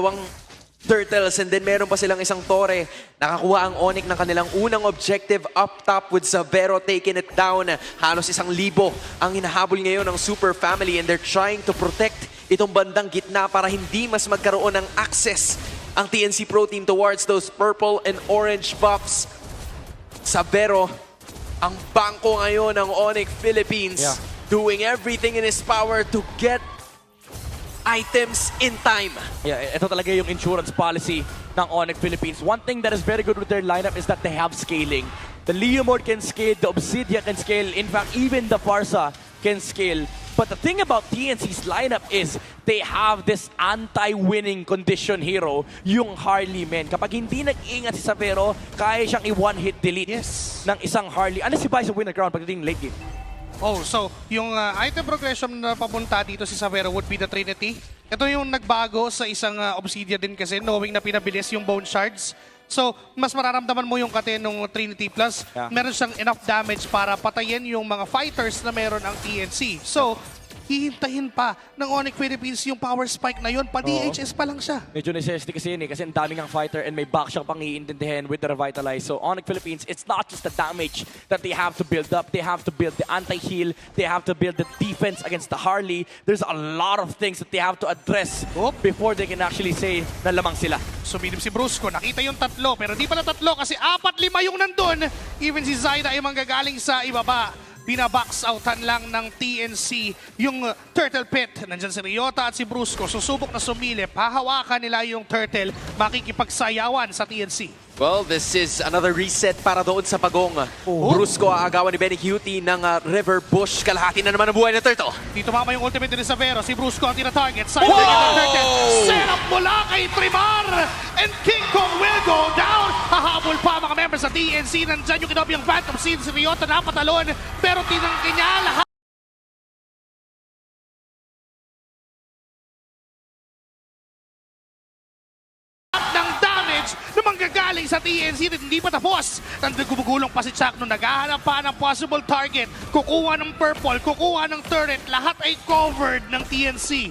turtles and then meron pa silang isang torre. Nakakuha ang Onyx ng kanilang unang objective up top with Savero taking it down. Halos 1,000 ang hinahabol ngayon ng Super Family and they're trying to protect itong bandang gitna para hindi mas magkaroon ng access ang TNC Pro Team towards those purple and orange buffs. Savero, ang bangko ngayon ng Onyx Philippines, doing everything in his power to get items in time. Yeah, ito talaga yung insurance policy ng Onyx Philippines. One thing that is very good with their lineup is that they have scaling. The Leomord can scale, the Obsidia can scale, in fact, even the Farsa can scale. But the thing about TNC's lineup is they have this anti-winning condition hero, yung Harley, men. Kapag hindi nag-iingat si Savero, kaya siyang i-one-hit delete ng isang Harley. Ano si Vice winner ground pagdating late game? Oh, so yung item progression na papunta dito si Savero would be the Trinity. Ito yung nagbago sa isang Obsidian din kasi, knowing na pinabilis yung Bone Shards. So, mas mararamdaman mo yung kate ng Trinity Plus. Meron siyang enough damage para patayin yung mga fighters na meron ang TNC. So, hihintahin pa ng Onyx Philippines yung power spike na yun. Pa-DHS pa lang siya. Medyo necessity kasi yun eh, kasi ang daming ang fighter and may back shock pang iintindihin with the Revitalize. So Onyx Philippines, it's not just the damage that they have to build up. They have to build the anti-heal. They have to build the defense against the Harley. There's a lot of things that they have to address before they can actually say na lamang sila. Sumilim si Brusco, nakita yung tatlo, pero di pala tatlo kasi 4-5 yung nandun. Even si Zaida ay manggagaling sa ibaba. Binabox outan lang ng TNC yung Turtle Pit. Nandyan si Ryota at si Brusco. Susubok na sumilip. Hahawakan nila yung Turtle. Makikipagsayawan sa TNC. Well, this is another reset para doon sa Pagong. Brusco aagawan ni Benny Cutie ng River Bush. Kalahati na naman ang buhay ng Turtle. Dito mama yung ultimate ni Savero. Si Brusco ang tina-target. Side ng Turtle. Set up mula kay Trimar. And King Kong will go down. Hahabol pa mga members sa TNC. Nandyan yung kinopyang Phantom Seed. Si Ryota napatalon. Pero tinangkin niya lahat. Na manggagaling sa TNC at hindi pa tapos. Nandun gumugulong pa si Chuck nung naghahanap pa ng possible target. Kukuha ng purple, kukuha ng turret. Lahat ay covered ng TNC.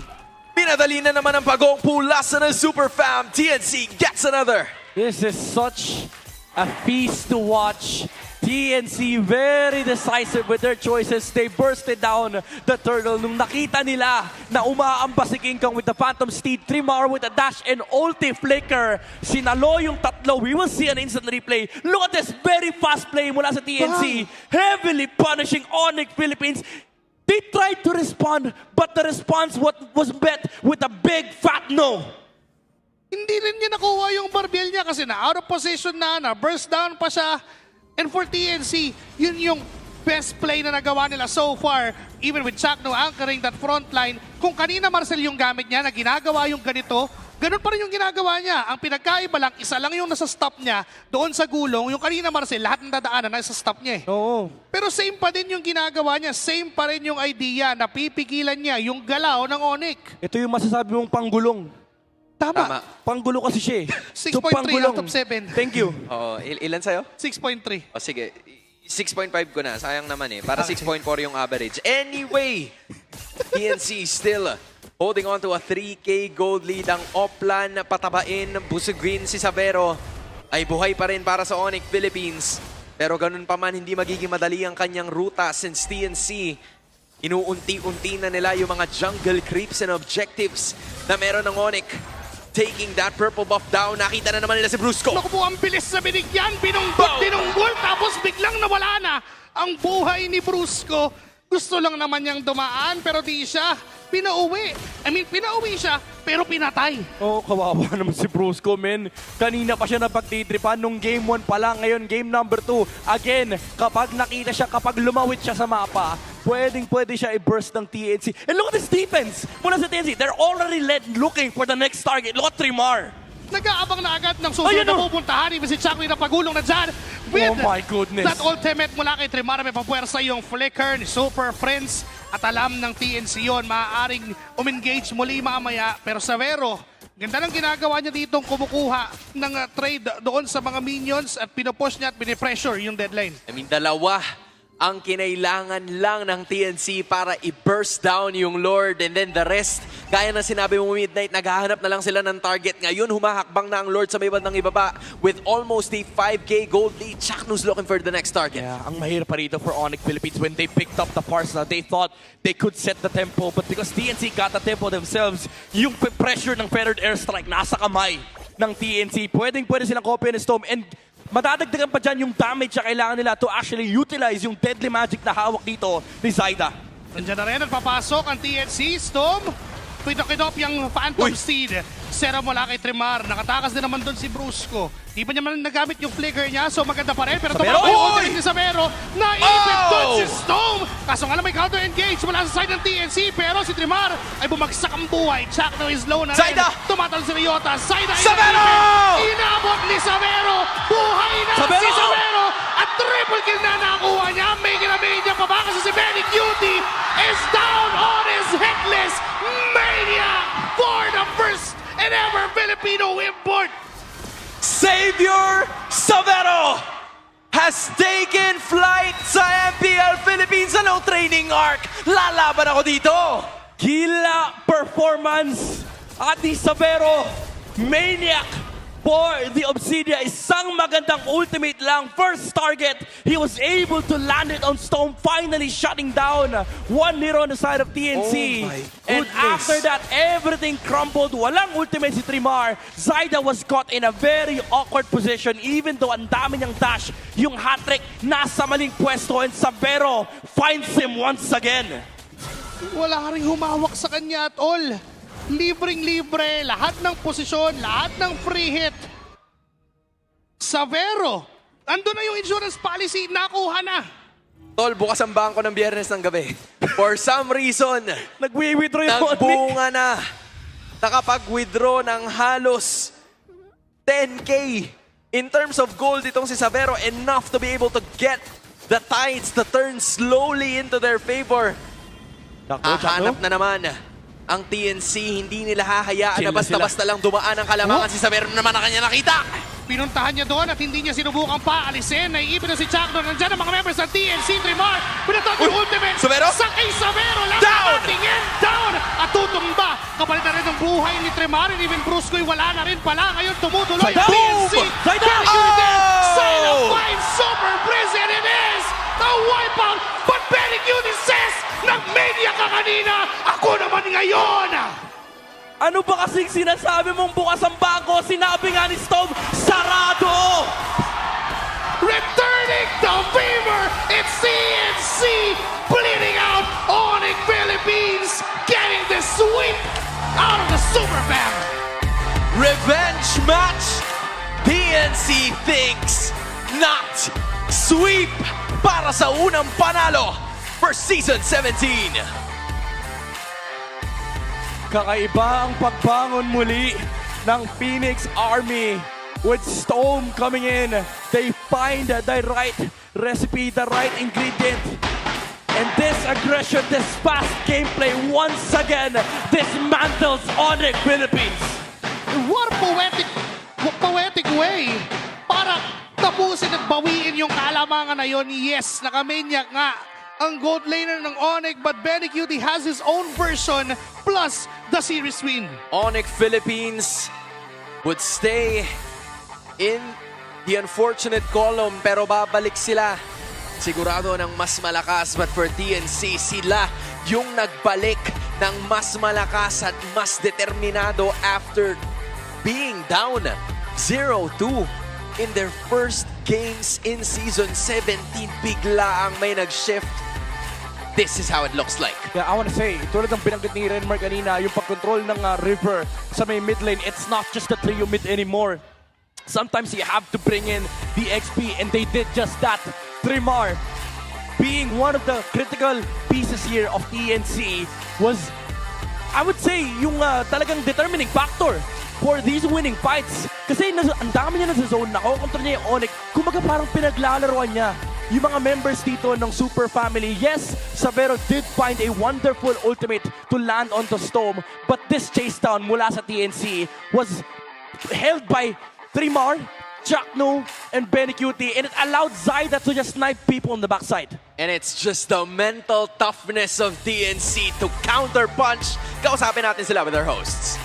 Pinadali na naman ang Pagong. Pulasa ng Super Fam. TNC gets another. This is such a feast to watch. TNC very decisive with their choices. They bursted down the turtle nung nakita nila na umaambas si King Kong with the Phantom Steed, Trimar with a dash and ulti flicker. Sinalo yung tatlo. We will see an instant replay. Look at this very fast play mula sa TNC. Heavily punishing Onyx Philippines. They tried to respond, but the response was met with a big fat no. Hindi rin niya nakuha yung barbiel niya kasi na out of position na burst down pa siya. And for TNC, yun yung best play na nagawa nila so far. Even with Chakno anchoring that front line. Kung kanina Marcel yung gamit niya na ginagawa yung ganito, ganun pa rin yung ginagawa niya. Ang pinagkaiba lang, isa lang yung nasa stop niya doon sa gulong. Yung kanina Marcel, lahat ng dadaanan nasa stop niya eh. Oo. Pero same pa din yung ginagawa niya. Same pa rin yung idea na pipigilan niya yung galaw ng Onyx. Ito yung masasabi mong panggulong. Tama. Panggulo kasi siya eh. 6.3 out of 7. Thank you. Oo, ilan sa'yo? 6.3. O sige, 6.5 ko na. Sayang naman eh. Para 6.4 yung average. Anyway, TNC still holding on to a 3K gold lead. Ang Oplan patabain, busog green si Savero ay buhay pa rin para sa Onyx Philippines. Pero ganun pa man, hindi magiging madali ang kanyang ruta since TNC inuunti-unti na nila yung mga jungle creeps and objectives na meron ng Onyx. Taking that purple buff down, nakita na naman nila si Brusco. Naku po, ang bilis sa binigyan, binungbol, tapos biglang nawala na ang buhay ni Brusco. Gusto lang naman niyang dumaan, pero di siya pinauwi. Pinauwi siya, pero pinatay. Oh, kawawa naman si Brusco, men. Kanina pa siya napagtitripan nung game 1 pa lang. Ngayon, game number 2. Again, kapag nakita siya, kapag lumawit siya sa mapa, pwede siya i-burst ng TNC. And look at this defense mula sa TNC. They're already looking for the next target. Look at Trimar. Nag-aabang na agad ng susunod na pupuntahan. Even si Chuck na pagulong na dyan. With oh my goodness. That ultimate mula kay Trimar, may papuwersa yung flicker ni Super Friends. At alam ng TNC yun, maaaring umengage muli mamaya. Pero Savero, ganda ng ginagawa niya dito kumukuha ng trade doon sa mga minions at pinupush niya at pinipressure yung deadline. Dalawa ang kinailangan lang ng TNC para i-burst down yung Lord, and then the rest, gaya na sinabi mo Midnight, naghahanap na lang sila ng target. Ngayon, humahakbang na ang Lord sa may bandang ibaba with almost a 5K gold lead. Chakno's looking for the next target. Yeah, ang mahirap pa rito for Onyx Philippines when they picked up the parcel, they thought they could set the tempo, but because TNC got the tempo themselves, yung pressure ng feathered airstrike nasa kamay ng TNC. Pwede silang copy and storm, and madadagdagan pa dyan yung damage na kailangan nila to actually utilize yung deadly magic na hawak dito ni Zaida. Nandiyan na rin at papasok ang TNC. Storm, pinakidop yung Phantom Steed. Sera mula kay Trimar. Nakatakas din naman doon si Brusco. Di pa niya man nagamit yung flicker niya, so maganda pa rin. Pero tumakbo yung ultimate ni Savero. Naipit doon si Storm. Kaso nga lang may counter-engage mula sa side ng TNC. Pero si Trimar ay bumagsak ang buhay. Chuck na is low na rin. Zaida! Tumatal si Ryota. Zaida Savero! Inabot ni Savero. Buhay na si Savero. At Triple kill na nakuha niya. May kinamay niya pa ba? Kasi si Benny Cutie is down on his headless maniac for the first and ever Filipino import. Xavier Savero has taken flight sa MPL Philippines ano training arc. Lalaban ako dito. Gila performance at ni Savero, maniac for the Obsidia. Isang magandang ultimate lang. First target, he was able to land it on Stone, finally shutting down 1-0 on the side of TNC. Oh my and goodness. after that, everything crumbled. Walang ultimate si Trimar. Zaida was caught in a very awkward position even though ang dami niyang dash. Yung hat-trick nasa maling pwesto and Savero finds him once again. Wala ring humawak sa kanya at all. Libreng-libre, lahat ng posisyon, lahat ng free hit. Savero, andun na yung insurance policy, nakuha na. Tol, bukas ang bangko ng Biyernes ng gabi. For some reason, nag-withdraw yung nagbunga na. Nakapag-withdraw ng halos 10K. In terms of gold, itong si Savero, enough to be able to get the tides to turn slowly into their favor. Hahanap na naman ang TNC. Hindi nila hahayaan na basta-basta lang dumaan ang kalamangan. Si Savero naman ang kanya nakita. Pinuntahan niya doon at hindi niya sinubukang paalisin. Naiipin na si Chakno. Nandiyan ang mga members ng TNC. Trimar, pinatot yung ultimate. Savero? Sa kay Savero. Down! Tingin down! At tutumba. Kapalit na rin ang buhay ni Trimar. And even Brusco'y wala na rin pala. Ngayon tumutuloy ang TNC. Side of 5 Super Breeze. And it is the wipeout. But Benny Cutie says, nag-media ka kanina. Ako naman ngayon. Ano ba kasing sinasabi mong bukas ang bangko? Sinabi nga ni Stove, sarado! Returning the fever, it's CNC bleeding out Onyx Philippines, getting the sweep out of the Super Bam. Revenge match. TNC thinks not. Sweep para sa unang panalo for Season 17. Kakaiba ang pagbangon muli ng Phoenix Army. With Storm coming in, they find the right recipe, the right ingredient. And this aggression, this fast gameplay, once again, dismantles Onyx Philippines. What a poetic way para tapusin at bawiin yung kalamangan na yun. Yes, nakamaniac nga ang gold laner ng Onyx, but Benny Cutie has his own version plus the series win. Onyx Philippines would stay in the unfortunate column pero babalik sila. Sigurado ng mas malakas, but for TNC, sila yung nagbalik ng mas malakas at mas determinado after being down 0-2 in their first games in Season 17. Bigla ang may nag-shift. This is how it looks like. Yeah, I want to say, tulad ng binanggit ni Renmar kanina, yung pag-control ng River sa may mid lane, it's not just the trio mid anymore. Sometimes you have to bring in the XP, and they did just that. Trimar, being one of the critical pieces here of TNC, was, I would say, yung talagang determining factor for these winning fights. Kasi ang dami niya nasa zone, nakokontrol niya yung Onyx. Kumaga parang pinaglalaroan niya yung mga members dito ng Super Family. Yes, Savero did find a wonderful ultimate to land onto Storm, but this chase down mula sa TNC was held by Trimar, Chakno, and Benny Cutie, and it allowed Zaida to just snipe people on the backside. And it's just the mental toughness of TNC to counter-punch. Kausapin natin sila with their hosts.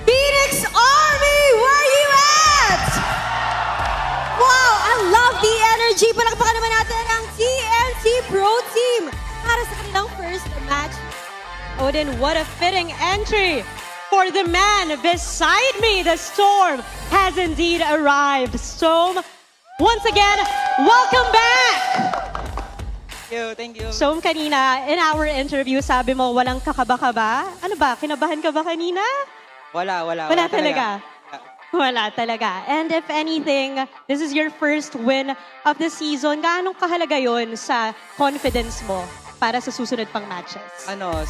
Phoenix Army, where you at? Wow, I love the energy. Palakpakan naman natin ang TNC Pro Team para sa kanilang first match. Odin, what a fitting entry for the man beside me. The Storm has indeed arrived. Storm, once again, welcome back! Thank you. Storm, kanina, in our interview, sabi mo walang kakaba-kaba. Ano ba, kinabahan ka ba kanina? Wala talaga. Wala talaga. And if anything, this is your first win of the season. Gaano kahalaga yon sa confidence mo para sa susunod pang matches?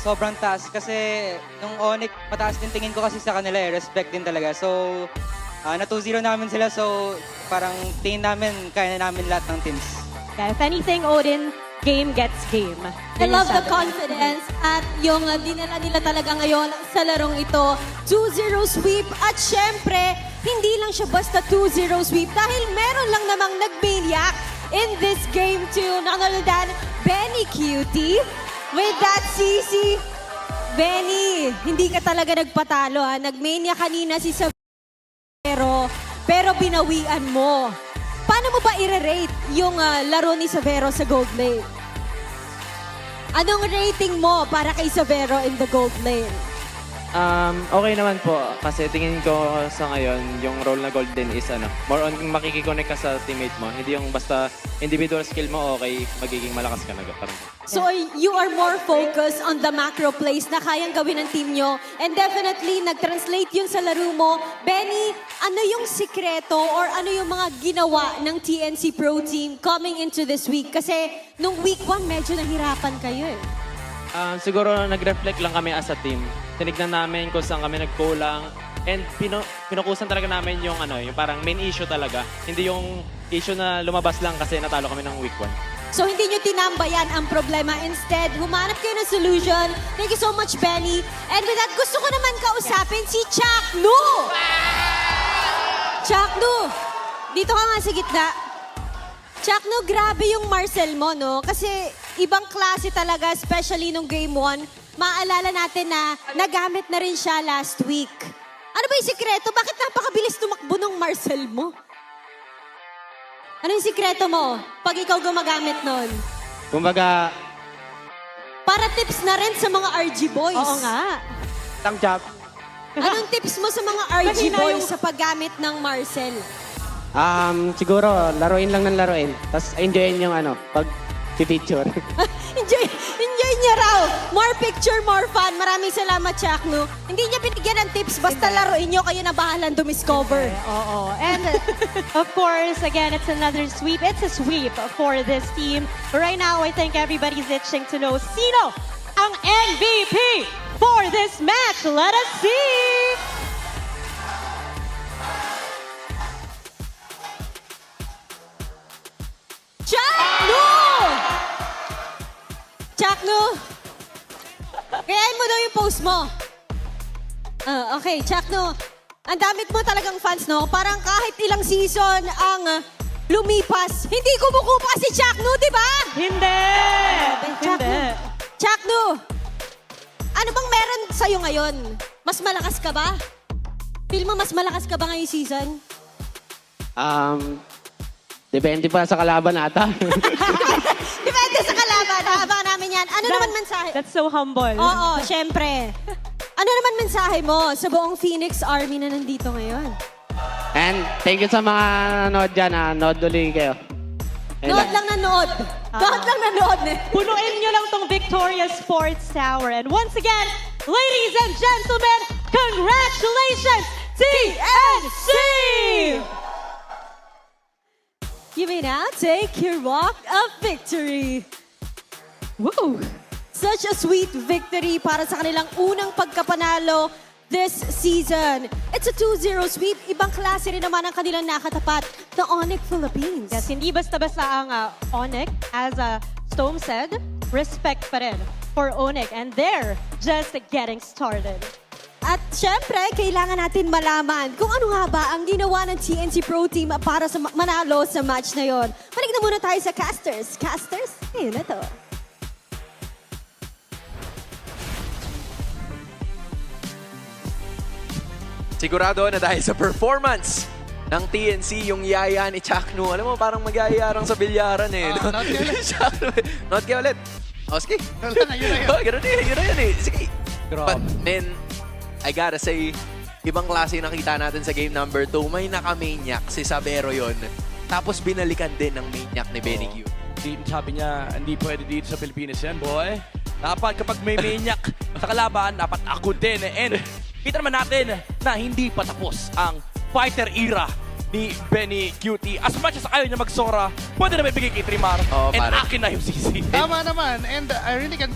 Sobrang taas kasi nung Onyx, mataas din tingin ko kasi sa kanila respect din talaga. So, Na 2-0 namin sila, so parang tingin namin, kaya namin lahat ng teams. Yeah, if anything, Odin, game gets game. I love the confidence at yung dinala nila talaga ngayon sa larong ito. 2-0 sweep at syempre, hindi lang siya basta 2-0 sweep dahil meron lang namang nag-maniac in this game too. Nakanonodan, Benny Cutie with that CC. Benny, hindi ka talaga nagpatalo ha. Nag-mania kanina si Savero, pero binawian mo. Paano mo ba i-rate yung laro ni Savero sa Gold Lane? Anong rating mo para kay Savero in the Gold Lane? Okay naman po. Kasi tingin ko sa ngayon, yung role na Golden is more on makikiconnect ka sa teammate mo. Hindi yung basta individual skill mo, okay, magiging malakas ka na. Parang. So you are more focused on the macro plays na kayang gawin ng team nyo. And definitely, nag-translate yun sa laro mo. Benny, ano yung sikreto or ano yung mga ginawa ng TNC Pro Team coming into this week? Kasi nung week 1, medyo nahirapan kayo eh. Siguro nag-reflect lang kami as a team. Tinignan namin kung saan kami nagkulang. And pinukusan talaga namin yung yung parang main issue talaga. Hindi yung issue na lumabas lang kasi natalo kami ng week 1. So hindi nyo tinambayan ang problema. Instead, humanap kayo ng solution. Thank you so much, Benny. And with that, gusto ko naman kausapin si Chaknu! Chaknu, dito ka nga sa gitna. Chaknu, grabe yung Marcel mo, no? Kasi ibang klase talaga, especially nung game 1. Maalala natin na nagamit na rin siya last week. Ano ba yung sikreto? Bakit napakabilis tumakbo ng Marcel mo? Ano yung sikreto mo pag ikaw gumagamit nun? Kumbaga, Para tips na rin sa mga RG boys. Oo nga. lang job. Anong tips mo sa mga RG boys sa paggamit ng Marcel? Siguro, laruin lang ng laruin. Tapos enjoyin yung pag picture. Enjoy niya raw. More picture, more fun. Maraming salamat, Chaknu. Hindi niya binigyan ng tips, basta laruin niyo, kayo na bahalang dumiscover. Oo. And of course, again, it's another sweep. It's a sweep for this team. But right now, I think everybody's itching to know sino ang MVP for this match. Let us see! Chaknu! Chaknu! Kayain mo daw yung post mo. Okay, Chaknu. Ang damit mo talagang fans, no? Parang kahit ilang season ang lumipas, hindi kumukupa si Chaknu, di ba? Hindi! Chaknu. Chaknu, ano bang meron sa'yo ngayon? Mas malakas ka ba? Feel mo mas malakas ka ba ngayong season? Depende pa sa kalaban ata. Depende sa kalaban. Abangan namin yan. Ano naman mensahe? That's so humble. Oo, syempre. Ano naman mensahe mo sa buong Phoenix Army na nandito ngayon? And thank you sa mga nanood dyan. Nanood ulit kayo. Nood lang nanood. Nood lang nanood. Punuin nyo lang tong Victoria Sports Tower. And once again, ladies and gentlemen, congratulations, TNC! You may now take your walk of victory. Woo! Such a sweet victory para sa kanilang unang pagkapanalo this season. It's a 2-0 sweep. Ibang klase rin naman ang kanilang nakatapat, the Onyx Philippines. Yes, hindi basta-basta ang Onyx. As Stone said, respect pa rin for Onyx. And they're just getting started. At syempre, kailangan natin malaman kung ano nga ba ang ginawa ng TNC Pro Team para sa manalo sa match na yon. Balik na muna tayo sa casters. Casters, ayun na to. Sigurado na dahil sa performance ng TNC, yung yaya ni Chaknu, alam mo, parang magyayarang sa bilyaran eh. No? Not kaya ulit. Not kaya ulit. O, sige. Wala na, yun na yun. Oh, yun na yun eh. Sige. But then, I gotta say, ibang klase yung nakita natin sa game number 2. May naka-maniac, si Sabero yon. Tapos binalikan din ng maniac ni Benny Q. Sabi niya, hindi pwede dito sa Pilipinas yan, boy. Dapat kapag may maniac sa kalaban, dapat ako din. And kita naman natin na hindi pa tapos ang fighter era ni Benny Cutie. As much as ayaw niya magsora, pwede na may bigay kay Trimar. And akin na yung CC. Tama naman. And I really can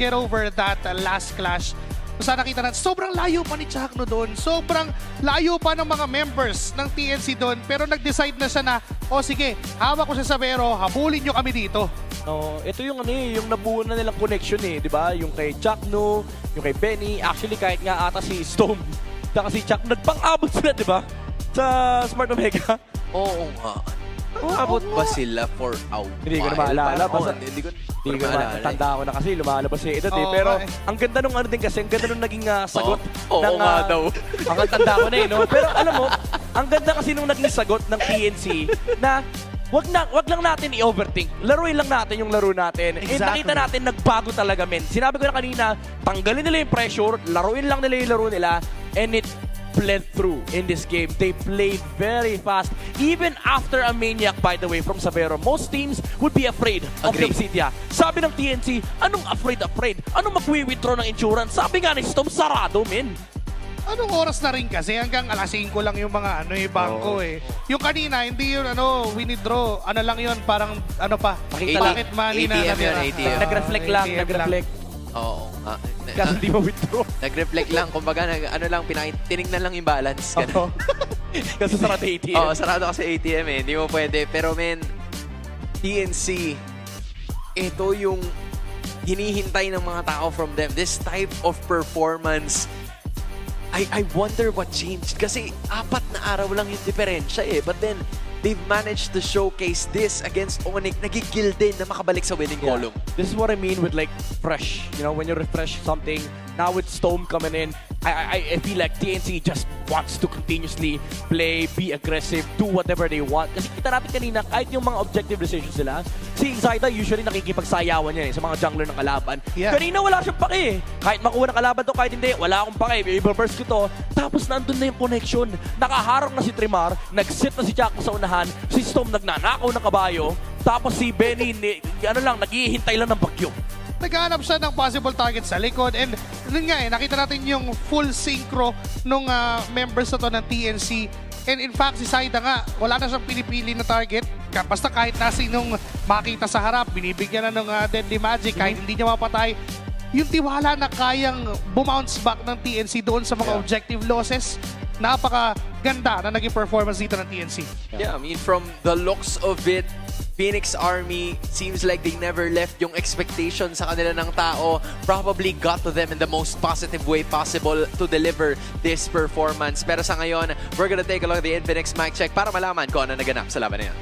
get over that last clash Saan nakita natin, sobrang layo pa ni Chakno doon. Sobrang layo pa ng mga members ng TNC doon. Pero nag-decide na siya na, sige, hawak ko si Savero, habulin nyo kami dito. No, ito yung yung nabuo na nilang connection di ba? Yung kay Chakno, yung kay Benny, actually kahit nga ata si Storm, saka si Chakno, nagpang-abot sila, di ba? Sa Smart Omega. Oo nga. Abot ba sila for a while? Hindi ko na maalala. Hindi ko na maalala. Tanda ko na kasi, lumalabas yung edad Pero ang ganda nung din kasi, ang ganda nung naging sagot. Oo nga daw. Ang tanda ko na no? Pero alam mo, ang ganda kasi nung naging sagot ng TNC na wag lang natin i-overthink. Laruin lang natin yung laro natin. Exactly. Nakita natin, nagbago talaga, men. Sinabi ko na kanina, tanggalin nila yung pressure, laruin lang nila yung laro nila, and it bled through in this game. They played very fast. Even after a maniac, by the way, from Savero, most teams would be afraid of Obsidia. Sabi ng TNC, anong afraid? Anong magwi-withdraw ng insurance? Sabi nga ni Storm, sarado, men. Anong oras na rin kasi? Hanggang alas 5 lang yung mga bangko Yung kanina, hindi yun winidraw. Lang yun, parang Pakita pocket money na natira. Nag-reflect lang, nag-reflect. Oo. Kasi hindi ma-withdraw. Nag-reflect lang, kumbaga, tinignan lang yung balance. Kasi sarado ATM. Oo, sarado kasi ATM hindi mo pwede. Pero men, TNC, ito yung hinihintay ng mga tao from them. This type of performance, I wonder what changed. Kasi 4 na araw lang yung diferensya But then, they've managed to showcase this against Onyx. Nagigil din na makabalik sa winning column. This is what I mean with fresh. When you refresh something, now with Storm coming in, I feel like TNC just wants to continuously play, be aggressive, do whatever they want. Kasi kita natin kanina, kahit yung mga objective decisions nila, si Zaida usually nakikipagsayawan niya sa mga jungler ng kalaban. Yeah. Kanina wala siyang pake Kahit makuha ng kalaban to, kahit hindi, wala akong pake. I-burst ko to. Tapos nandun na yung connection. Nakaharang na si Trimar, nag-sit na si Chakno sa unahan, si Storm nagnanakaw ng kabayo, tapos si Benny, naghihintay lang ng bagyo. Naghahanap siya ng possible target sa likod and yun nga nakita natin yung full synchro nung members na to ng TNC. And in fact, si Saida nga, wala na siyang pinipili na target. Basta kahit nasinong makita sa harap, binibigyan na ng deadly magic, kahit hindi niya mapatay. Yung tiwala na kayang bumounce back ng TNC doon sa mga objective losses, napakaganda na naging performance dito ng TNC. Yeah, I mean, from the looks of it, Phoenix Army seems like they never left yung expectation sa kanila ng tao. Probably got to them in the most positive way possible to deliver this performance. Pero sa ngayon, we're gonna take a look at the Infinix mic check para malaman kung ano naganap sa laban na yan.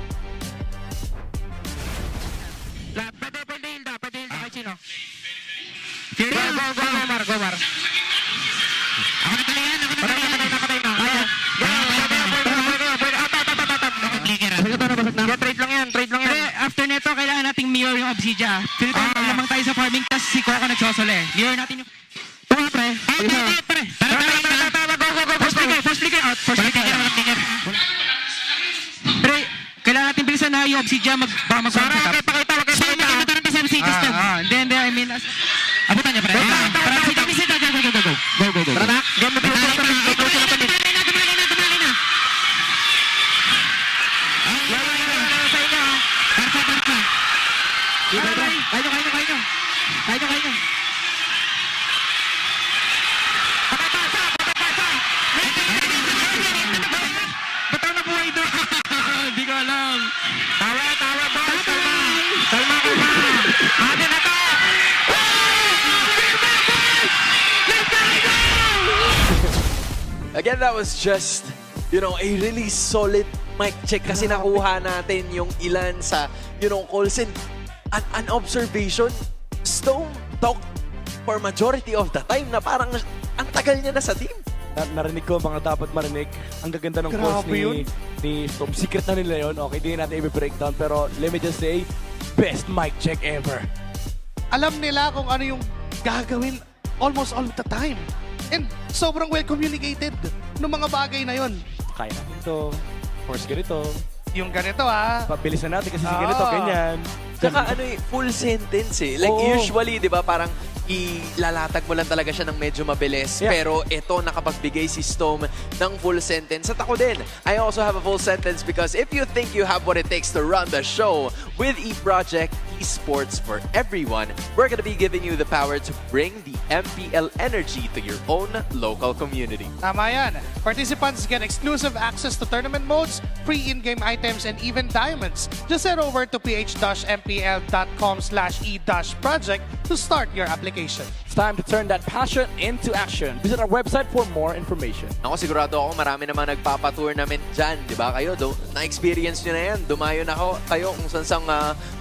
Trade lang yan. After neto, kailangan nating mirror yung Obsidia. Dito, lamang tayo sa farming, tas si Coco nagsosole. Mirror natin yung... Tunga, pre. Pre. First flicker out. Pre, kailangan natin bilisan na yung Obsidia baka mag-setup. Para pakita, wag kayo pakita. Ito sa Obsidia step. Hindi, I mean... Abutan niya, pre. Go. Tara, Kayo. Ba't ang nabuhay doon? Hindi ko alam. Tawa, boss. Kalma. Ate na to! Again, that was just, a really solid mic check kasi nakuha natin yung ilan sa, calls and an observation. Stone talked for majority of the time na parang ang tagal niya na sa team. Narinig ko mga dapat marinig. Ang gaganda ng calls ni Storm. Secret na nila yun. Okay, di natin i-breakdown. Pero let me just say, best mic check ever. Alam nila kung ano yung gagawin almost all the time. And sobrang well communicated ng mga bagay na yon. Kaya natin ito. Force ganito. Yung ganito Pabilisan natin kasi si ganito, ganyan. Tsaka full sentence Like usually, di ba, parang ilalatag mo lang talaga siya ng medyo mabilis. Pero ito, nakapagbigay si Storm ng full sentence. At ako din, I also have a full sentence because if you think you have what it takes to run the show with E-Project, esports for everyone, we're going to be giving you the power to bring the MPL energy to your own local community. Tama yan. Participants get exclusive access to tournament modes, free in-game items, and even diamonds. Just head over to ph-mpl.com/e-project to start your application. It's time to turn that passion into action. Visit our website for more information. Ako sigurado ako marami naman nagpapa-tournament dyan. Di ba kayo? Na-experience nyo na yan. Dumayo na kayo kung saan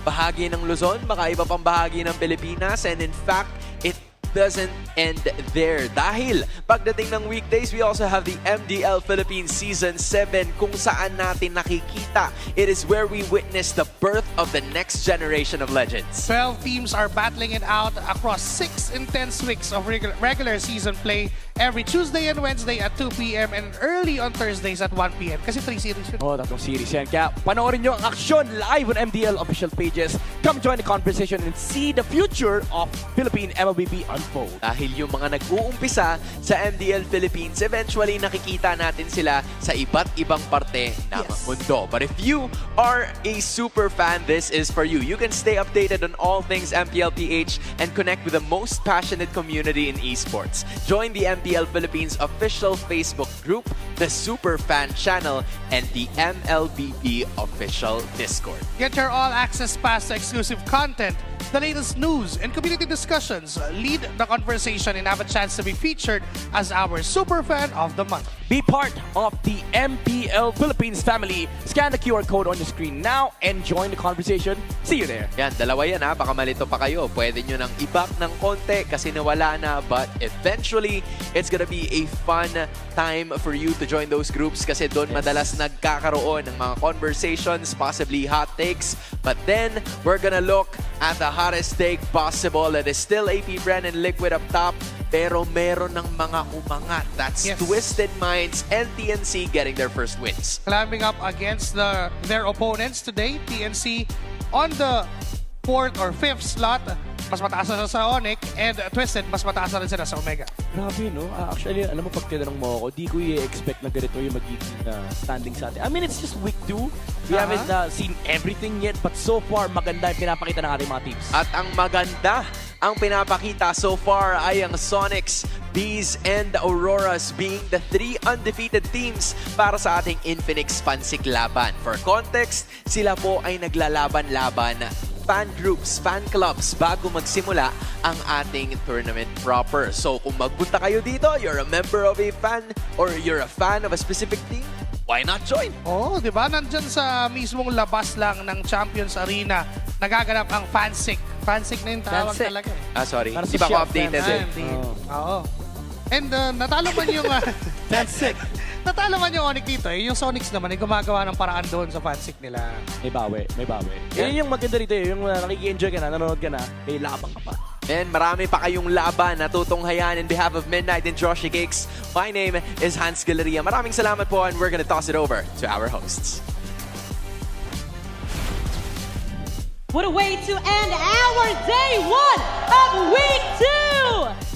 bahagi ng Luzon, makaiba pang bahagi ng Pilipinas. And in fact, it doesn't end there. Dahil pagdating ng weekdays, we also have the MDL Philippines Season 7 kung saan natin nakikita. It is where we witness the birth of the next generation of legends. 12 teams are battling it out across 6 intense weeks of regular season play every Tuesday and Wednesday at 2 p.m. and early on Thursdays at 1 p.m. Kasi 3 series yun. Oh, tatlong series yan. Kaya panoorin nyo ang aksyon live on MDL official pages. Come join the conversation and see the future of Philippine MLBB unfold. Dahil yung mga nag-uumpisa sa MDL Philippines, eventually nakikita natin sila sa iba't ibang parte ng mundo. But if you are a super fan, this is for you. You can stay updated on all things Mpl Ph and connect with the most passionate community in esports. Join the MPL Philippines official Facebook group, the Super Fan channel, and the MLBB official Discord. Get your all-access pass to exclusive content, the latest news, and community discussions. Lead the conversation and have a chance to be featured as our Super Fan of the Month. Be part of the MPL Philippines family. Scan the QR code on your screen now and join the conversation. See you there. Yan, dalawa yan ha. Baka malito pa kayo. Pwede nyo nang i-back ng konti kasi nawala na. But eventually, it's gonna be a fun time for you to join those groups kasi doon madalas nagkakaroon ng mga conversations, possibly hot takes. But then, we're gonna look at the hottest take possible. It is still AP Bren and Liquid up top. Pero meron ng mga umangat. That's Twisted Minds and TNC getting their first wins. Climbing up against their opponents today, TNC on the 4th or 5th slot. Mas mataas na sa Onyx, and Twisted, mas mataas na rin sila sa Omega. Grabe, no? Actually, alam mo, pag tinanong mo ako, di ko i-expect na ganito yung magiging standing sa atin. I mean, it's just week 2. We haven't seen everything yet, but so far, maganda yung pinapakita ng ating mga teams. At ang maganda, ang pinapakita so far ay ang Sonics, Bees, and Auroras being the 3 undefeated teams para sa ating Infinix Pansik laban. For context, sila po ay naglalaban-laban fan groups, fan clubs bago magsimula ang ating tournament proper. So kung magpunta kayo dito, you're a member of a fan or you're a fan of a specific team, why not join? Oh, di ba? Nandyan sa mismong labas lang ng Champions Arena, nagaganap ang Fansik. Fansik na yung tawag talaga eh. Sorry. Di ba ako updated eh? Oo. And natalo man yung... Fansik. Natalo man yung Onyx dito eh. Yung Sonics naman ay gumagawa ng paraan doon sa Fansik nila. May bawi, may bawi. Yan yung maganda rito eh. Yung nakiki-enjoy ka na, nanonood ka na, may labang ka pa. And marami pa kayong laban na tutunghayan in behalf of Midnight and Joshi Cakes. My name is Hans Galeria. Maraming salamat po and we're gonna toss it over to our hosts. What a way to end our day 1 of week 2!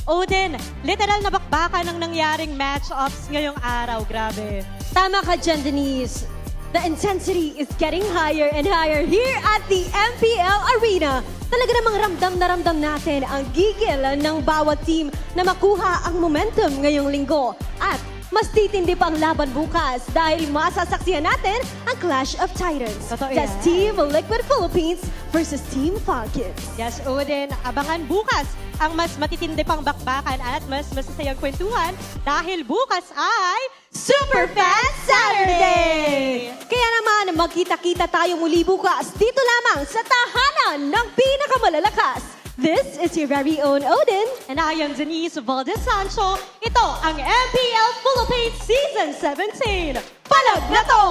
Odin, literal na bakbakan ang nangyaring match-ups ngayong araw. Grabe. Tama ka dyan, Denise. The intensity is getting higher and higher here at the MPL Arena. Talaga namang ramdam na ramdam natin ang gigil ng bawat team na makuha ang momentum ngayong linggo. At mas titindi pa ang laban bukas dahil masasaksihan natin ang Clash of Titans. Totoo That's yan. Team Liquid Philippines versus Team Falcons. Yes, Odin, abangan bukas ang mas matitindi pang bakbakan at mas masasayang kwentuhan dahil bukas ay Super Fan Saturday! Kaya naman, magkita-kita tayo muli bukas dito lamang sa tahanan ng pinakamalalakas. This is your very own Odin. And I am Denise Valdez Sancho. Ito ang MPL Philippines Season 17. Palag na to!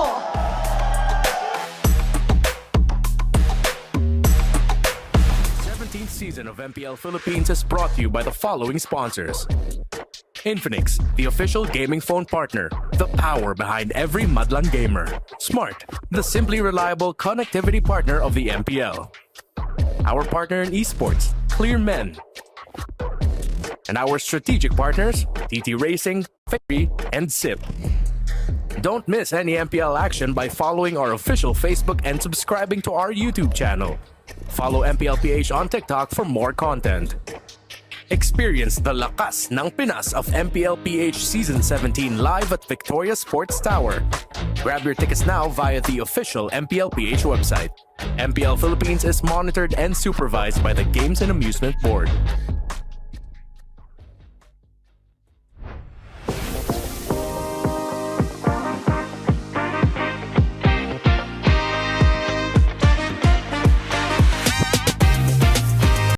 Season of MPL Philippines is brought to you by the following sponsors. Infinix, the official gaming phone partner, the power behind every Madlang gamer. Smart, the simply reliable connectivity partner of the MPL. Our partner in esports, Clear Men. And our strategic partners, TT Racing, Ferry, and SIP. Don't miss any MPL action by following our official Facebook and subscribing to our YouTube channel. Follow Mpl Ph on TikTok for more content. Experience the lakas ng Pinas of Mpl Ph Season 17 live at Victoria Sports Tower. Grab your tickets now via the official Mpl Ph website. MPL Philippines is monitored and supervised by the Games and Amusement Board.